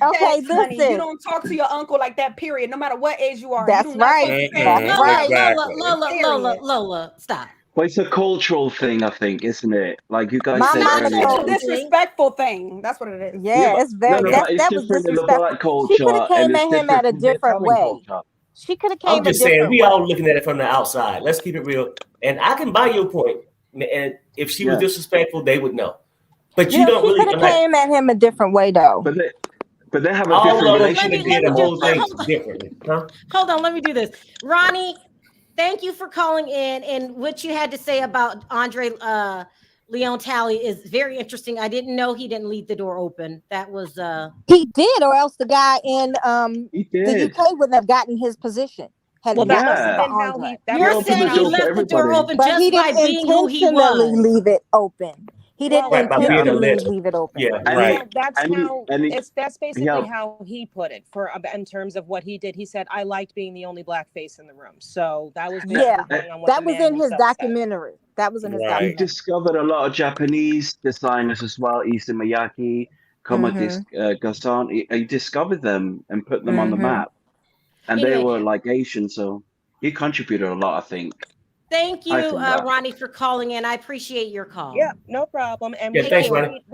Speaker 7: Okay,
Speaker 5: Honey.
Speaker 7: listen.
Speaker 5: You don't talk to your uncle like that, period. No matter what age you are.
Speaker 7: That's right. That's right.
Speaker 1: Lola, stop.
Speaker 4: But it's a cultural thing, I think, isn't it? Like you guys
Speaker 7: My
Speaker 4: said
Speaker 7: mama
Speaker 4: earlier.
Speaker 5: It's a disrespectful thing. That's what it is.
Speaker 7: Yeah, it's very.
Speaker 4: but it's
Speaker 7: that was
Speaker 4: different in the
Speaker 7: disrespectful.
Speaker 4: black culture.
Speaker 7: She could have came
Speaker 4: and
Speaker 7: at
Speaker 4: it's
Speaker 7: him at a
Speaker 4: different in the
Speaker 7: different
Speaker 4: Italian
Speaker 7: way.
Speaker 4: culture.
Speaker 7: She could have
Speaker 2: I'm
Speaker 7: came a
Speaker 2: just saying,
Speaker 7: different
Speaker 2: we
Speaker 7: way.
Speaker 2: all looking at it from the outside. Let's keep it real. And I can buy your point. And if she was disrespectful, they would know. But you don't
Speaker 7: she
Speaker 2: really.
Speaker 7: She could have came at him a different way, though.
Speaker 4: But they have a different relationship.
Speaker 2: Let me do the whole thing differently. Huh?
Speaker 1: Hold on, let me do this. Ronnie, thank you for calling in. And what you had to say about Andre Leon Talley is very interesting. I didn't know he didn't leave the door open. That was
Speaker 7: he did, or else the guy in the UK wouldn't have gotten his position.
Speaker 6: Well, that must have been how he.
Speaker 1: You're saying he left the door open
Speaker 7: but
Speaker 1: just
Speaker 7: he
Speaker 1: by
Speaker 7: didn't
Speaker 1: being who he
Speaker 7: intentionally
Speaker 1: was.
Speaker 7: leave it open. He didn't intentionally leave it open.
Speaker 2: Yeah,
Speaker 6: right. That's basically how he put it in terms of what he did. He said, "I liked being the only black face in the room." So that was going on what
Speaker 7: that was in his documentary. That was in his documentary.
Speaker 4: He discovered a lot of Japanese designers as well, Issa Miyake, Komatsu Gasan. He discovered them and put them on the map. And they were like Asian, so he contributed a lot, I think.
Speaker 1: Thank you, Ronnie, for calling in. I appreciate your call.
Speaker 6: Yeah, no problem. And we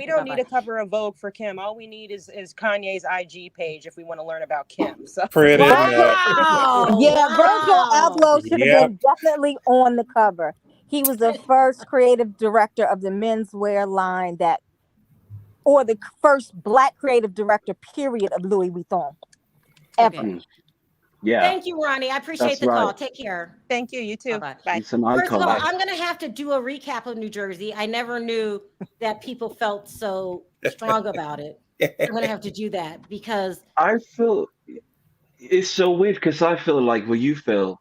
Speaker 6: don't need a cover of Vogue for Kim. All we need is Kanye's IG page if we want to learn about Kim. So.
Speaker 3: Pretty much.
Speaker 7: Yeah, Virgil Abloh should have been definitely on the cover. He was the first creative director of the menswear line or the first black creative director, period, of Louis Vuitton. Ever.
Speaker 1: Okay.
Speaker 4: Yeah.
Speaker 1: Thank you, Ronnie. I appreciate the call. Take care.
Speaker 6: Thank you. You too.
Speaker 1: Bye.
Speaker 4: It's an
Speaker 1: First of all,
Speaker 4: icon.
Speaker 1: I'm going to have to do a recap of New Jersey. I never knew that people felt so strong about it. I'm going to have to do that because
Speaker 4: I feel it's so weird because I feel like what you feel,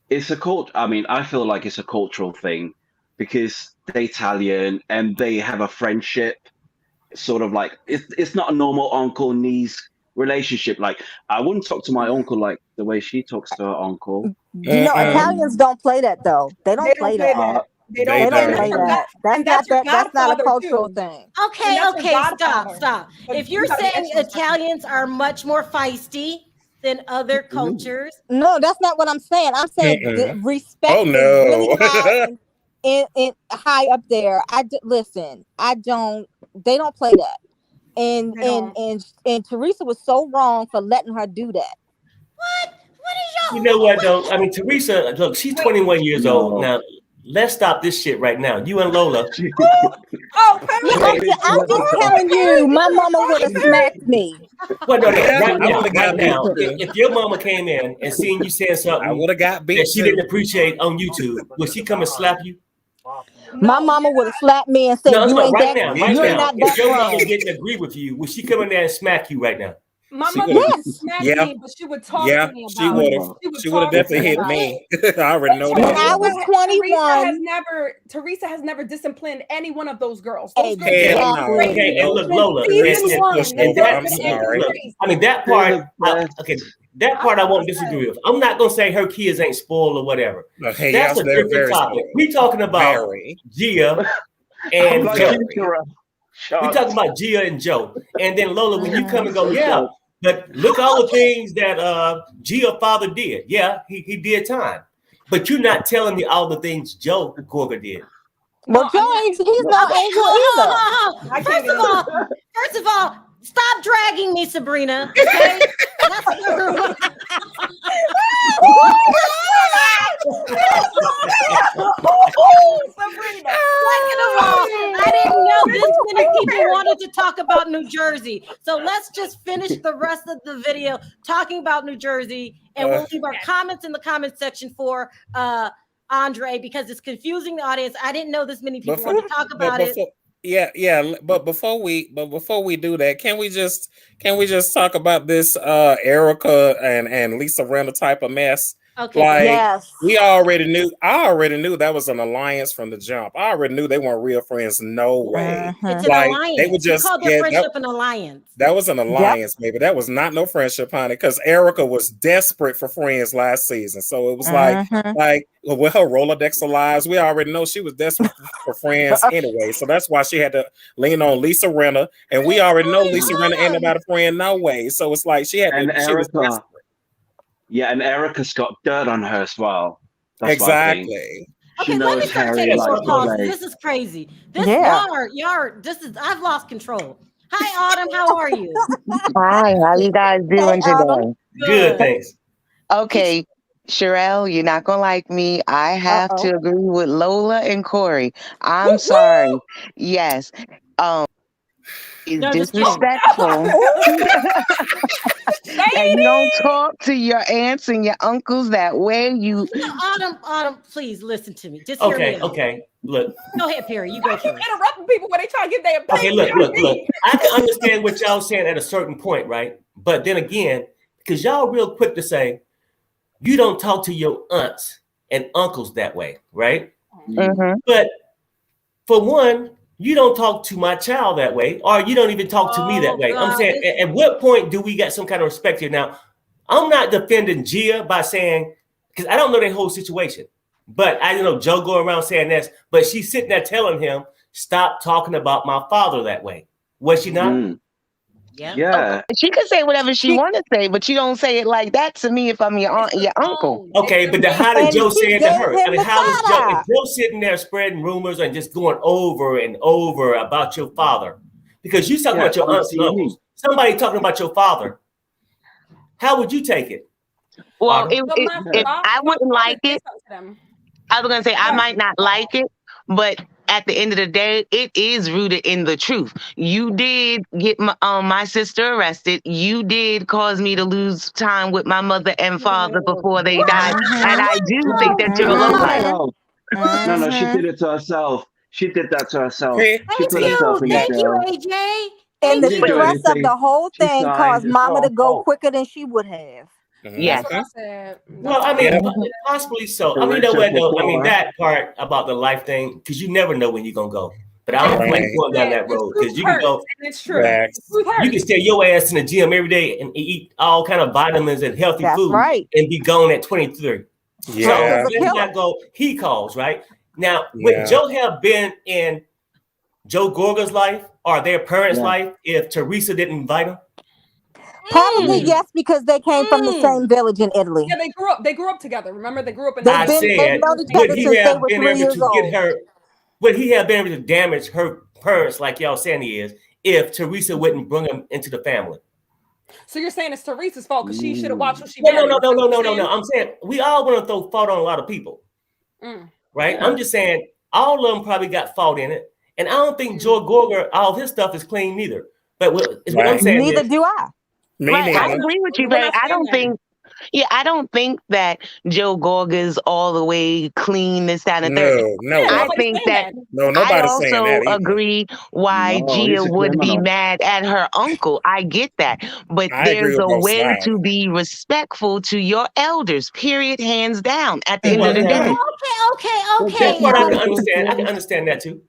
Speaker 4: it's a cult. I mean, I feel like it's a cultural thing because they're Italian and they have a friendship. Sort of like it's not a normal uncle niece relationship. Like I wouldn't talk to my uncle like the way she talks to her uncle.
Speaker 7: You know, Italians don't play that though. They don't play that. They don't play that. That's not a cultural thing.
Speaker 1: Okay, stop. If you're saying Italians are much more feisty than other cultures.
Speaker 7: No, that's not what I'm saying. I'm saying respect is really high high up there. Listen, they don't play that. And Teresa was so wrong for letting her do that.
Speaker 1: What is y'all?
Speaker 2: You know what though? I mean, Teresa, look, she's 21 years old now. Let's stop this shit right now. You and Lola.
Speaker 7: I'm just telling you, my mama would have smacked me.
Speaker 2: Well, no, right now. If your mama came in and seen you saying something
Speaker 3: I would have got beat
Speaker 2: that she didn't appreciate on YouTube, would she come and slap you?
Speaker 7: My mama would have slapped me and said, "You ain't that. You ain't not that
Speaker 2: If your mama
Speaker 7: wrong."
Speaker 2: didn't agree with you, would she come in there and smack you right now?
Speaker 5: My
Speaker 3: She
Speaker 5: mother
Speaker 3: would've-
Speaker 5: would smack me, but she would talk to me
Speaker 3: she
Speaker 5: about
Speaker 3: would
Speaker 5: it.
Speaker 3: have. She would have definitely hit me. I already know
Speaker 7: When
Speaker 3: that.
Speaker 7: I was 21,
Speaker 5: Teresa has never disciplined any one of those girls. Those girls
Speaker 3: Hell no.
Speaker 2: Okay, and look, Lola,
Speaker 5: Season one,
Speaker 2: and that,
Speaker 3: I'm sorry.
Speaker 2: look, I mean that part. That part I won't disagree with. I'm not gonna say her kids ain't spoiled or whatever.
Speaker 3: Hey,
Speaker 2: That's a
Speaker 3: they're
Speaker 2: different
Speaker 3: very
Speaker 2: topic.
Speaker 3: spoiled.
Speaker 2: We talking about Gia and Joe. We talking about Gia and Joe. And then Lola, when you come and go, yeah, but look all the things that Gia father did. Yeah, he did time. But you're not telling me all the things Joe Gorga did.
Speaker 7: well, Joe, he's no angel either.
Speaker 1: First of all, stop dragging me, Sabrina. Okay? That's number one.
Speaker 5: Sabrina.
Speaker 1: Second of all, I didn't know this many people wanted to talk about New Jersey. So let's just finish the rest of the video talking about New Jersey, and we'll leave our comments in the comment section for Andre, because it's confusing the audience. I didn't know this many people want to talk about it.
Speaker 3: Yeah. But before we do that, can we just talk about this Erika and Lisa Rinna type of mess?
Speaker 1: Okay.
Speaker 3: Like,
Speaker 7: Yes.
Speaker 3: I already knew that was an alliance from the jump. I already knew they weren't real friends. No way.
Speaker 1: It's an alliance. They would just call their friendship an alliance.
Speaker 3: That was an alliance, baby. That was not no friendship, honey. Because Erika was desperate for friends last season, so it was like with her Rolodex of lives, we already know she was desperate for friends anyway. So that's why she had to lean on Lisa Rinna, and we already know Lisa Rinna ain't about a friend no way. So it's like she had to. She was desperate.
Speaker 4: Yeah, and Erika's got dirt on her as well.
Speaker 3: That's exactly.
Speaker 1: Okay, let me start taking more calls. This is crazy. I've lost control. Hi, Autumn. How are you?
Speaker 8: Hi, how you guys doing today?
Speaker 2: Good, thanks.
Speaker 8: Okay, Sharrell, you're not gonna like me. I have to agree with Lola and Corey. I'm sorry. Yes. It's disrespectful. And you don't talk to your aunts and your uncles that way.
Speaker 1: Autumn, please listen to me. Just hear me out.
Speaker 2: Okay. Look.
Speaker 1: Go ahead, Perry. You go first.
Speaker 5: Interrupting people when they try to give their opinion.
Speaker 2: Okay, look. I can understand what y'all saying at a certain point, right? But then again, because y'all real quick to say, you don't talk to your aunts and uncles that way, right?
Speaker 8: Mm-hmm.
Speaker 2: But for one, you don't talk to my child that way, or you don't even talk to me that way. God. I'm saying, at what point do we get some kind of respect here? Now, I'm not defending Gia by saying, because I don't know their whole situation, but I know Joe go around saying this, but she's sitting there telling him, stop talking about my father that way. Was she not?
Speaker 8: Yeah. She could say whatever she want to say, but you don't say it like that to me if I'm your aunt, your uncle.
Speaker 2: Okay, but how did Joe say it to her? I mean, how is Joe sitting there spreading rumors and just going over and over about your father? Because you talking about your aunts and uncles. Somebody talking about your father. How would you take it?
Speaker 8: Well, if I wouldn't like it, I was going to say I might not like it, but at the end of the day, it is rooted in the truth. You did get my sister arrested. You did cause me to lose time with my mother and father before they died. And I do think that you're a low life.
Speaker 4: No, she did it to herself. She did that to herself.
Speaker 1: Thank you, AJ.
Speaker 7: And the stress of the whole thing caused Mama to go quicker than she would have.
Speaker 8: Yeah.
Speaker 2: Well, I mean, possibly so. I mean, that part about the life thing, because you never know when you're gonna go. But I don't like going down that road, because you can go.
Speaker 5: It's true.
Speaker 2: You can stay your ass in the gym every day and eat all kind of vitamins and healthy food, and be gone at 23.
Speaker 3: Yeah.
Speaker 2: So let's not go. He calls right now. Would Joe have been in Joe Gorga's life or their parents' life if Teresa didn't invite him?
Speaker 7: Probably yes, because they came from the same village in Italy.
Speaker 5: Yeah, they grew up together. Remember, they grew up in.
Speaker 2: I said, would he have been able to get her? Would he have been able to damage her parents like y'all saying he is if Teresa wouldn't bring him into the family?
Speaker 5: So you're saying it's Teresa's fault because she should have watched what she
Speaker 2: did? No. I'm saying we all want to throw fault on a lot of people, right? I'm just saying all of them probably got fault in it, and I don't think Joe Gorga, all of his stuff is clean neither. But what I'm saying,
Speaker 7: neither do I.
Speaker 8: Right, I agree with you, but I don't think Yeah, I don't think that Joe Gorga's all the way clean, this, that, and the third.
Speaker 3: No.
Speaker 8: I think that I
Speaker 3: nobody's saying that
Speaker 8: also
Speaker 3: either.
Speaker 8: agree why Gia would be mad at her uncle. I get that. But
Speaker 3: I agree
Speaker 8: there's
Speaker 3: with
Speaker 8: a
Speaker 3: both
Speaker 8: way
Speaker 3: sides.
Speaker 8: to be respectful to your elders, period, hands down, at the end of the day.
Speaker 1: Okay.
Speaker 2: That's what I can understand. I can understand that too.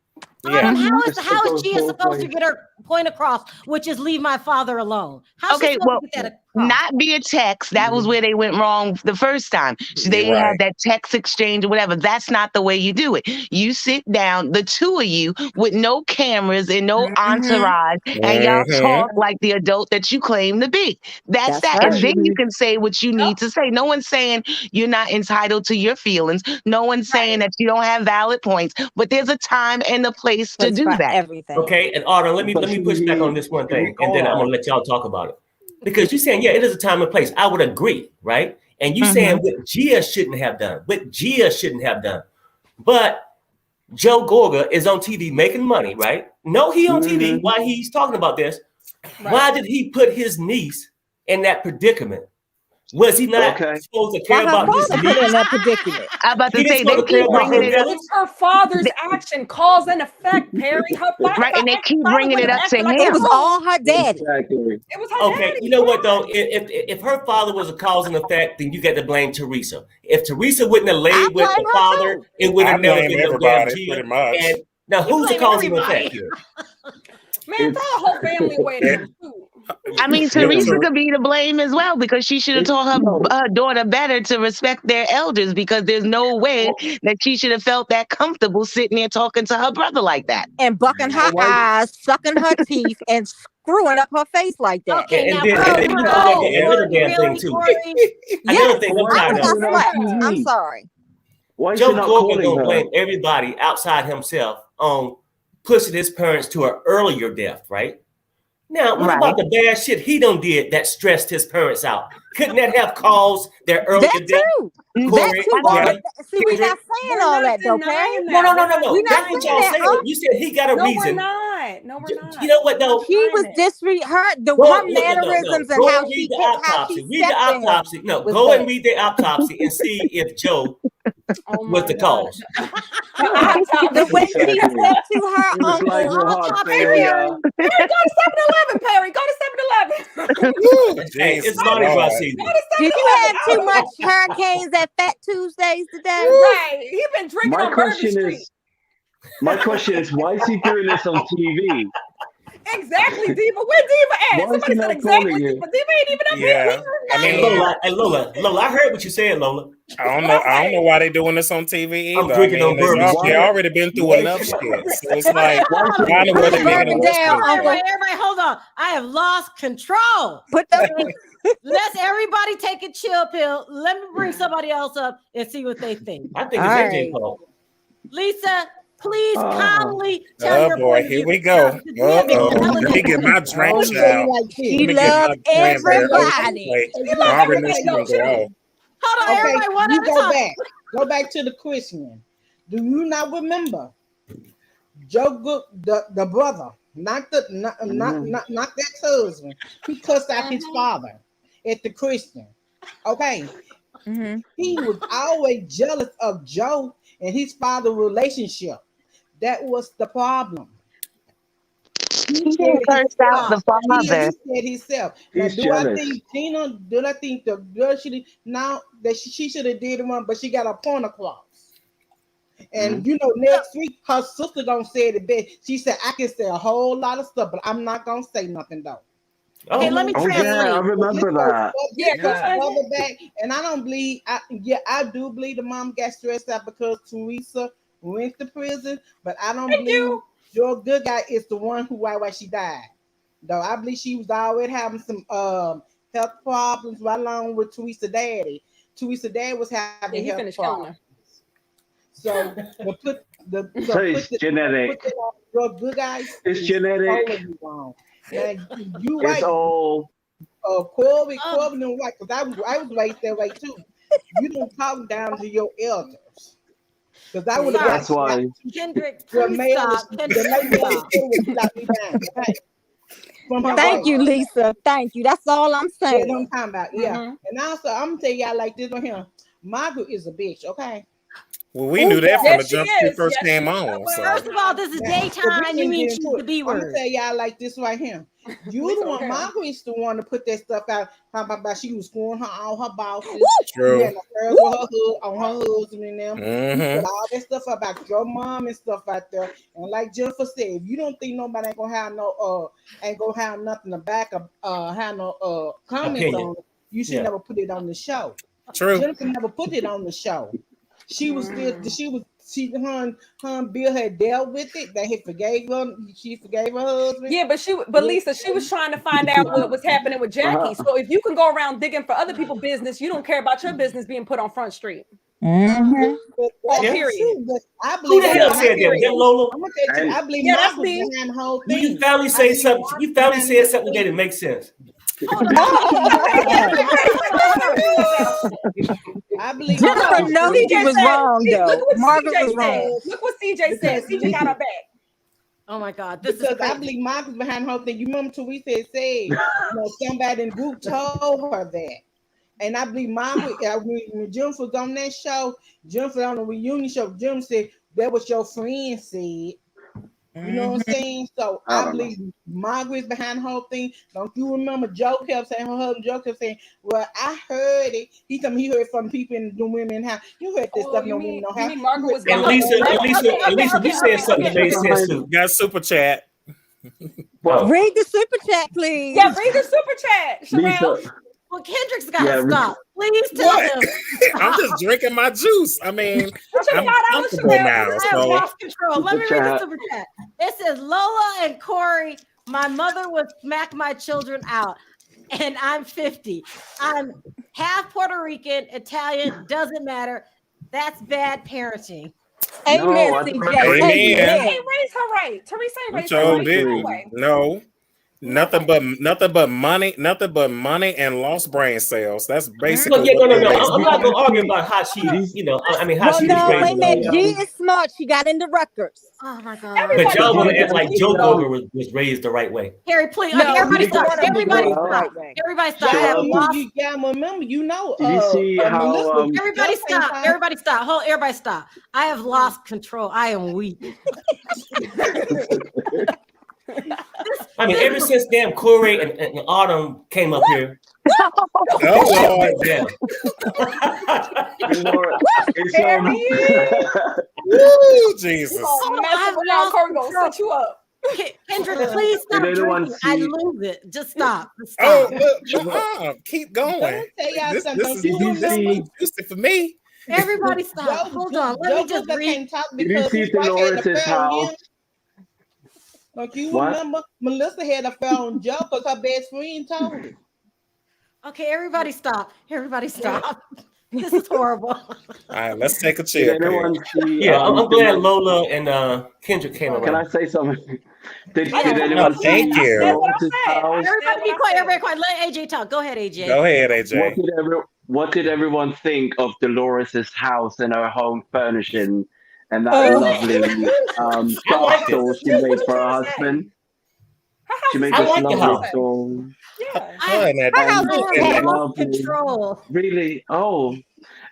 Speaker 1: Autumn, how is Gia supposed to get her point across, which is leave my father alone? How's she supposed to get that across?
Speaker 8: Not via text. That was where they went wrong the first time. They had that text exchange or whatever. That's not the way you do it. You sit down, the two of you, with no cameras and no entourage, and y'all talk like the adult that you claim to be. That's that.
Speaker 7: right.
Speaker 8: And then you can say what you need to say. No one's saying you're not entitled to your feelings. No one's saying that you don't have valid points. But there's a time and a place to do that.
Speaker 7: Everything.
Speaker 2: Okay, and Autumn, let me push back on this one thing, and then I'm gonna let y'all talk about it. Because you're saying, yeah, it is a time and place. I would agree, right? And you saying what Gia shouldn't have done, But Joe Gorga is on TV making money, right? No, he on TV while he's talking about this. Right. Why did he put his niece in that predicament? Was he not supposed to care about his niece?
Speaker 7: In that predicament?
Speaker 8: I'm about to say they keep bringing it up.
Speaker 5: It's her father's action, cause and effect, Perry.
Speaker 8: Right, and they keep bringing it up to him.
Speaker 7: It was all her daddy.
Speaker 4: Exactly.
Speaker 5: It was her daddy.
Speaker 2: You know what though? If her father was a cause and effect, then you got to blame Teresa. If Teresa wouldn't have laid with the father, it would have never been the damn Gia.
Speaker 3: Pretty much.
Speaker 2: And now who's the cause and effect here?
Speaker 5: Man, throw the whole family away there too.
Speaker 8: I mean, Teresa could be to blame as well, because she should have taught her daughter better to respect their elders, because there's no way that she should have felt that comfortable sitting there talking to her brother like that.
Speaker 7: And bucking her eyes, sucking her teeth, and screwing up her face like that.
Speaker 1: Okay,
Speaker 2: And
Speaker 1: now,
Speaker 2: then another damn thing too. Another thing I'm tired of.
Speaker 7: I'm sorry.
Speaker 2: Joe Gorga gonna blame everybody outside himself on pushing his parents to an earlier death, right? Now, what about the bad shit he done did that stressed his parents out? Couldn't that have caused their earlier death?
Speaker 7: That too. See, we're not saying all that though, Perry.
Speaker 2: No. That's what y'all saying. You said he got a reason.
Speaker 5: No, we're not.
Speaker 2: You know what though?
Speaker 7: He was her mannerisms and how she
Speaker 2: read the autopsy. No, go and read the autopsy and see if Joe was the cause.
Speaker 7: The way she said to her uncle,
Speaker 5: Perry, go to 7-Eleven, Perry. Go to 7-Eleven.
Speaker 2: It's Mardi Gras season.
Speaker 7: Did you have too much hurricanes at Fat Tuesdays today?
Speaker 5: Right. He's been drinking on Bourbon Street.
Speaker 4: My question is, why is he doing this on TV?
Speaker 5: Exactly, Diva. Where Diva at? Somebody said exactly, Diva. Diva ain't even up here.
Speaker 2: I mean, Lola, I heard what you said, Lola.
Speaker 3: I don't know why they doing this on TV either.
Speaker 2: I'm drinking on bourbon.
Speaker 3: They already been through enough shit. So it's like, why the world they making it
Speaker 1: Everybody, hold on. I have lost control. Let's everybody take a chill pill. Let me bring somebody else up and see what they think.
Speaker 2: I think it's AJ Paul.
Speaker 1: Lisa, please calmly tell your
Speaker 3: boy, here we go. Let me get my drink out.
Speaker 7: He loves everybody.
Speaker 1: Hold on, everybody. One at a time.
Speaker 9: Go back to the question. Do you not remember Joe, the brother, not that husband? He cussed out his father at the Christian. Okay, he was always jealous of Joe and his father's relationship. That was the problem.
Speaker 8: He cursed out the father.
Speaker 9: He said himself. Now, I think the girl should now that she should have did one, but she got a point across. And next week her sister gonna say it best. She said, I can say a whole lot of stuff, but I'm not gonna say nothing though.
Speaker 1: Okay, let me translate.
Speaker 4: Yeah, I remember that.
Speaker 9: Back, and I don't believe. I do believe the mom got stressed out because Teresa went to prison, but I don't believe your good guy is the one why she died. Though I believe she was already having some health problems right along with Teresa daddy. Teresa dad was having health problems. So it's
Speaker 4: genetic.
Speaker 9: Your good guys.
Speaker 4: It's genetic.
Speaker 9: You right.
Speaker 4: It's all.
Speaker 9: Corbin and white, because I was raised that way too. You don't talk down to your elders. Because I would have.
Speaker 4: That's why.
Speaker 1: Kendrick,
Speaker 9: From
Speaker 7: Thank you, Lisa. Thank you. That's all I'm saying.
Speaker 9: That's what I'm talking about. Yeah. And also, I'm gonna tell y'all like this one here. Margaret is a bitch. Okay.
Speaker 3: Well, we knew that from the jump she first came on. So.
Speaker 1: First of all, this is daytime. You mean she's the B word.
Speaker 9: I'm gonna tell y'all like this right here. You the one, Margaret's the one to put that stuff out. How about she was scoring her all her bosses.
Speaker 3: True.
Speaker 9: And the girls with her hood on her husband and them. You put all that stuff about your mom and stuff out there. And like Jennifer said, if you don't think nobody ain't gonna have nothing to back up, have no comments on it, you should never put it on the show.
Speaker 3: True.
Speaker 9: Jennifer never put it on the show. Her and Bill had dealt with it. They had forgave her. She forgave her husband.
Speaker 5: Yeah, but Lisa, she was trying to find out what was happening with Jackie. So if you can go around digging for other people's business, you don't care about your business being put on Front Street.
Speaker 7: Mm-hmm.
Speaker 9: Period. I
Speaker 2: Who the hell said that? Was that Lola?
Speaker 9: I'm gonna tell you, I believe
Speaker 5: that's
Speaker 9: me. Behind the whole thing.
Speaker 2: You finally say something. You finally said something that it makes sense.
Speaker 9: I believe
Speaker 7: Jennifer knows she was wrong, though. Margaret was wrong.
Speaker 5: Look what CJ said. CJ got her back.
Speaker 1: Oh my God!
Speaker 9: Because I believe Margaret's behind the whole thing. You remember Teresa said, somebody in the group told her that. And I believe Margaret, when Jennifer was on that show, Jennifer on the reunion show, Jim said, that was your friend said. You know what I'm saying? So I believe Margaret's behind the whole thing. Don't you remember Joe kept saying, her husband Joe kept saying, well, I heard it. He told me he heard from people in the women in house. You heard this stuff, no women know how.
Speaker 5: Margaret was
Speaker 2: and Lisa, you said something that made sense too.
Speaker 3: Got super chat.
Speaker 7: Read the super chat, please.
Speaker 5: Yeah, read the super chat, Sharrell.
Speaker 1: Well, Kendrick's got to stop. Please tell him.
Speaker 3: I'm just drinking my juice. I mean, I'm comfortable now.
Speaker 1: I have lost control. Let me read the super chat. It says, Lola and Corey, my mother would smack my children out. And I'm 50. I'm half Puerto Rican, Italian, doesn't matter. That's bad parenting.
Speaker 7: Amen, CJ. Amen.
Speaker 5: He ain't raised her right. Teresa ain't raised her right.
Speaker 3: No. Nothing but money and lost brain cells. That's basically.
Speaker 2: No. I'm not gonna argue about how she, how she was raised.
Speaker 7: Wait a minute. G is smart. She got into Rutgers.
Speaker 1: Oh my God!
Speaker 2: But y'all want to act like Joe Gover was raised the right way.
Speaker 1: Harry, please. Everybody stop. Everybody stop. Everybody stop.
Speaker 9: Yeah, remember,
Speaker 4: you see how?
Speaker 1: Everybody stop. Everybody stop. Everybody stop. I have lost control. I am weak.
Speaker 2: I mean, ever since damn Corey and Autumn came up here.
Speaker 3: Oh,
Speaker 2: yeah.
Speaker 3: Woo, Jesus.
Speaker 5: Corey gonna set you up.
Speaker 1: Kendrick, please stop drinking. I lose it. Just stop.
Speaker 3: Keep going. This is juicy for me.
Speaker 1: Everybody stop. Hold on. Let me just read.
Speaker 4: Did you see Dolores' house?
Speaker 9: Don't you remember Melissa had a affair on Joe because her best friend told her.
Speaker 1: Okay, everybody stop. Everybody stop. This is horrible. All
Speaker 3: right, let's take a chill.
Speaker 2: I'm glad Lola and Kendrick came around.
Speaker 4: Can I say something? Did anyone
Speaker 3: thank you.
Speaker 1: Everybody be quiet. Everybody quiet. Let AJ talk. Go ahead, AJ.
Speaker 3: Go ahead, AJ.
Speaker 4: What did everyone think of Dolores' house and her home furnishing? And that lovely dark stall she made for her husband. She made this lovely stall.
Speaker 1: Control.
Speaker 4: Really? Oh.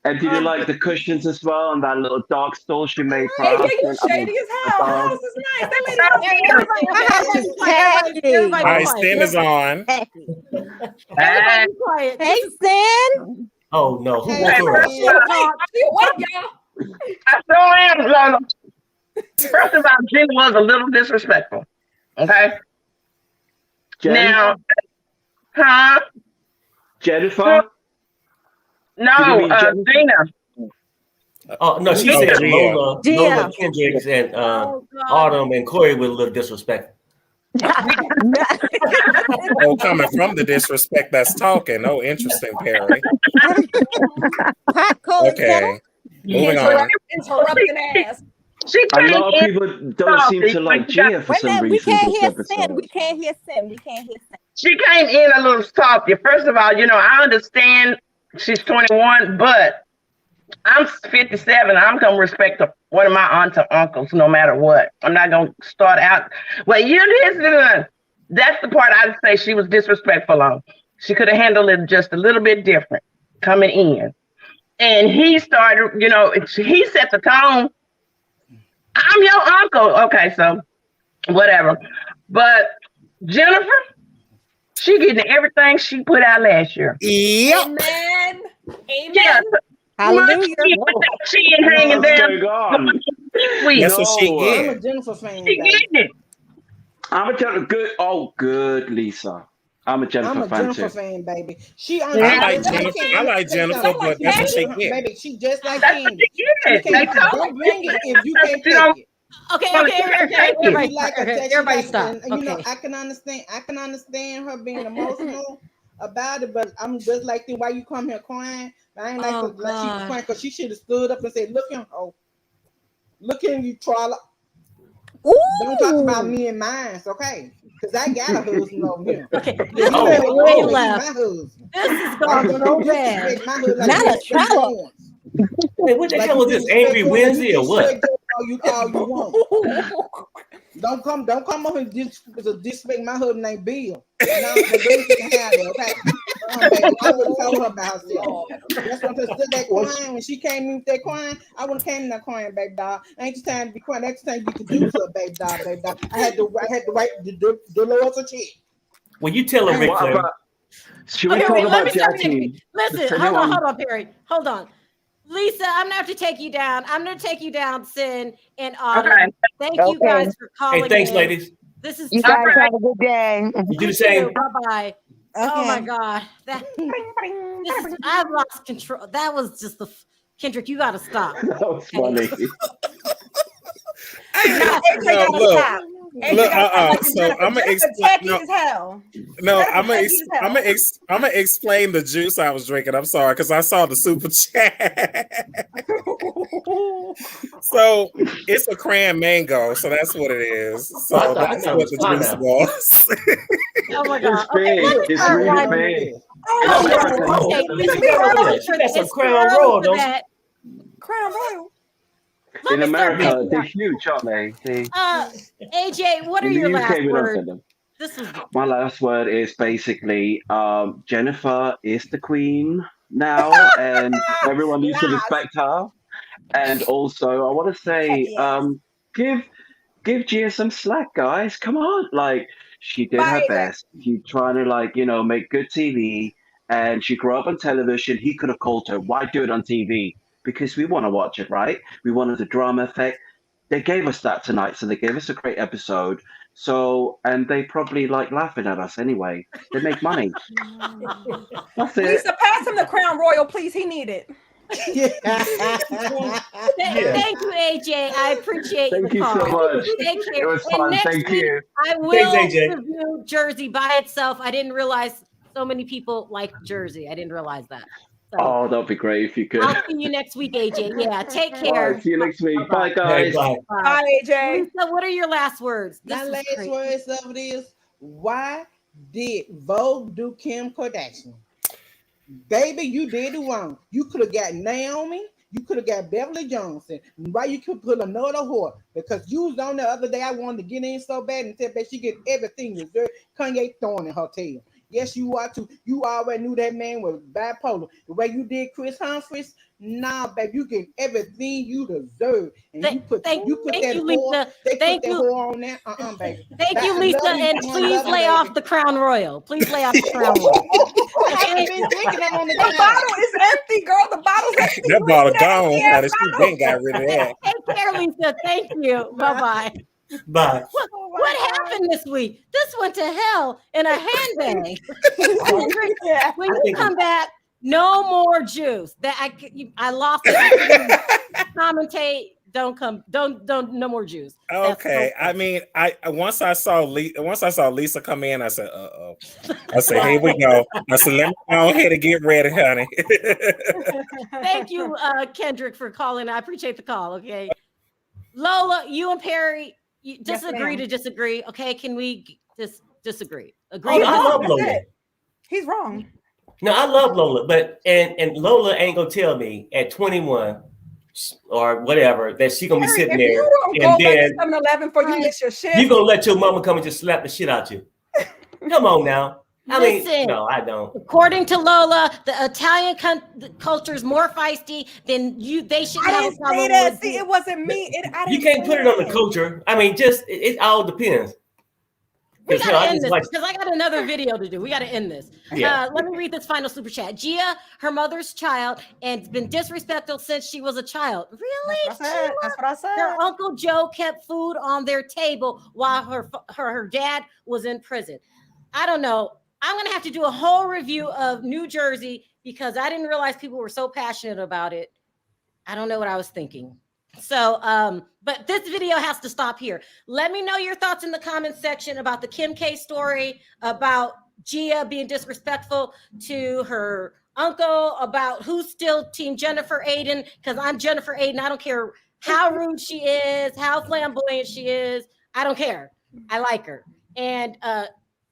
Speaker 4: And did you like the cushions as well? And that little dark stall she made for her husband?
Speaker 5: You shady as hell. Her house is nice.
Speaker 3: My Sin is on.
Speaker 1: Everybody quiet.
Speaker 7: Hey, Sin.
Speaker 2: Oh, no. Who
Speaker 5: Wait, y'all.
Speaker 8: I sure am, Lola. First of all, Jen was a little disrespectful. Okay?
Speaker 4: Jen?
Speaker 8: Now,
Speaker 4: Jennifer?
Speaker 8: No, Gina.
Speaker 2: Oh, no, she said Lola, Kendrick, and Autumn and Corey were a little disrespectful.
Speaker 3: Coming from the disrespect that's talking. Oh, interesting, Perry. Okay. Moving on.
Speaker 4: A lot of people don't seem to like Gia for some reason.
Speaker 7: We can't hear Sin.
Speaker 8: She came in a little soft. First of all, I understand she's 21, but I'm 57. I'm going to respect one of my aunts or uncles no matter what. I'm not going to start out. Well, you listen.
Speaker 10: That's the part I'd say she was disrespectful on. She could have handled it just a little bit different coming in. And he started, he set the tone. I'm your uncle. Okay, so whatever. But Jennifer, she getting everything she put out last year.
Speaker 5: Yep. Amen. Amen.
Speaker 10: Yeah.
Speaker 7: Hallelujah.
Speaker 10: She ain't hanging down.
Speaker 3: That's what she get.
Speaker 9: I'm a Jennifer fan.
Speaker 10: She getting it.
Speaker 4: I'm a Jennifer good. Oh, good, Lisa. I'm a Jennifer
Speaker 9: fan, baby. She
Speaker 3: I like Jennifer, but that's what she get.
Speaker 9: Baby, she just like Candy. Don't bring it if you can't take it.
Speaker 1: Okay. Everybody stop.
Speaker 9: And, I can understand her being emotional about it, but I'm just like, why you come here crying? I ain't like she was crying because she should have stood up and said, "Look him, look him, you troller. Don't talk about me and mine, okay? Because I got a husband over here.
Speaker 1: Okay, this is way left. This is going so bad.
Speaker 7: Not a troller.
Speaker 2: Hey, what the hell was this? Angry Wednesday or what?
Speaker 9: You want. Don't come up and disrespect my husband named Bill. No, the baby can have it, okay? Baby, I would have told her about herself. That's what I stood there crying. When she came in with that crying, I would have came in there crying, baby dog. Ain't the time to be crying. Next time you can do so, baby dog, baby dog. I had to write the Dolores a check.
Speaker 2: Well, you tell her, Rick Flair.
Speaker 4: Should we talk about Jackie?
Speaker 1: Listen, hold on, Perry. Hold on. Lisa, I'm gonna have to take you down. I'm gonna take you down, Sin and Autumn. Okay. Thank you guys for calling.
Speaker 2: Hey, thanks, ladies.
Speaker 1: This is
Speaker 8: you guys have a good day.
Speaker 2: You do the same.
Speaker 1: Bye-bye. Okay. Oh my God. I've lost control. That was just Kendrick, you gotta stop.
Speaker 4: That was funny.
Speaker 3: So I'm gonna explain. I'm gonna explain the juice I was drinking. I'm sorry, because I saw the super chat. So it's a cran mango, so that's what it is. So that's what the juice was.
Speaker 1: Oh my God!
Speaker 4: It's really big.
Speaker 2: That's some Crown Royal, don't you?
Speaker 5: Crown Royal.
Speaker 4: In America, they're huge, aren't they?
Speaker 1: AJ, what are your last words?
Speaker 4: My last word is basically Jennifer is the queen now, and everyone needs to respect her. And also, I want to say, give Gia some slack, guys. Come on, like she did her best. She's trying to make good TV, and she grew up on television. He could have called her. Why do it on TV? Because we want to watch it, right? We wanted the drama effect. They gave us that tonight, so they gave us a great episode. So, and they probably like laughing at us anyway. They make money. That's it.
Speaker 5: Lisa, pass him the Crown Royal, please. He need it.
Speaker 1: Thank you, AJ. I appreciate
Speaker 4: Thank you so much.
Speaker 1: Take care.
Speaker 4: It was fun. Thank you.
Speaker 1: I will review Jersey by itself. I didn't realize so many people like Jersey. I didn't realize that.
Speaker 4: So, that'd be great if you could.
Speaker 1: I'll see you next week, AJ. Yeah, take care.
Speaker 4: Right, see you next week. Bye, guys.
Speaker 1: Bye,
Speaker 5: AJ.
Speaker 1: So, what are your last words?
Speaker 9: My last words of it is, why did Vogue do Kim Kardashian? Baby, you did it wrong. You could have got Naomi. You could have got Beverly Johnson. Why you could put another whore? Because you was on the other day. I wanted to get in so bad and said that she get everything reserved. Kanye throwing in her tail. Yes, you are too. You already knew that man was bipolar. The way you did Chris Humphries, nah, baby, you get everything you deserve. And you put that whore on there. Baby.
Speaker 1: Thank you, Lisa. And please lay off the Crown Royal. Please lay off the Crown Royal.
Speaker 9: I haven't been drinking them on the
Speaker 5: bottle is empty, girl. The bottle's empty.
Speaker 3: That bottle gone. She ain't got rid of that.
Speaker 1: Take care, Lisa. Thank you. Bye-bye.
Speaker 2: Bye.
Speaker 1: What happened this week? This went to hell in a handbag. When you come back, no more juice. That I lost it. I commentate. Don't no more juice.
Speaker 3: Okay. I mean, once I saw Lisa come in, I said, uh-oh. I said, here we go. I said, let me go ahead and get ready, honey.
Speaker 1: Thank you, Kendrick, for calling. I appreciate the call. Okay. Lola, you and Perry. Disagree to disagree. Okay, can we just disagree? Agree.
Speaker 2: I love Lola.
Speaker 5: He's wrong.
Speaker 2: No, I love Lola, but and Lola ain't gonna tell me at 21 or whatever that she gonna be sitting there
Speaker 5: and then 7-Eleven for you miss your shit.
Speaker 2: You gonna let your mama come and just slap the shit out you? Come on now.
Speaker 1: Listen,
Speaker 2: no, I don't.
Speaker 1: According to Lola, the Italian culture is more feisty than you. They should have a problem with.
Speaker 5: See, it wasn't me.
Speaker 2: You can't put it on the culture. I mean, just it all depends.
Speaker 1: We gotta end this because I got another video to do. We gotta end this.
Speaker 2: Yeah.
Speaker 1: Let me read this final super chat. Gia, her mother's child, and been disrespectful since she was a child. Really?
Speaker 5: That's what I said.
Speaker 1: Her Uncle Joe kept food on their table while her dad was in prison. I don't know. I'm gonna have to do a whole review of New Jersey because I didn't realize people were so passionate about it. I don't know what I was thinking. So, but this video has to stop here. Let me know your thoughts in the comments section about the Kim K story, about Gia being disrespectful to her uncle, about who's still team Jennifer Aydin, because I'm Jennifer Aydin. I don't care how rude she is, how flamboyant she is. I don't care. I like her. And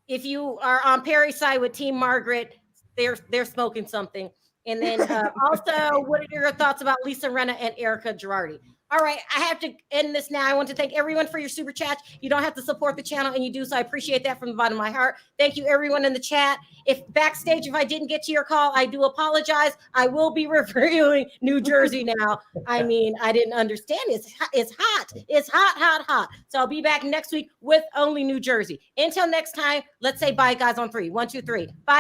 Speaker 1: if you are on Perry's side with Team Margaret, they're smoking something. And then also, what are your thoughts about Lisa Rinna and Erika Girardi? All right, I have to end this now. I want to thank everyone for your super chats. You don't have to support the channel, and you do, so I appreciate that from the bottom of my heart. Thank you, everyone in the chat. If I didn't get to your call, I do apologize. I will be reviewing New Jersey now. I mean, I didn't understand. It's hot. It's hot. So I'll be back next week with only New Jersey. Until next time, let's say bye, guys, on 3. 1, 2, 3. Bye.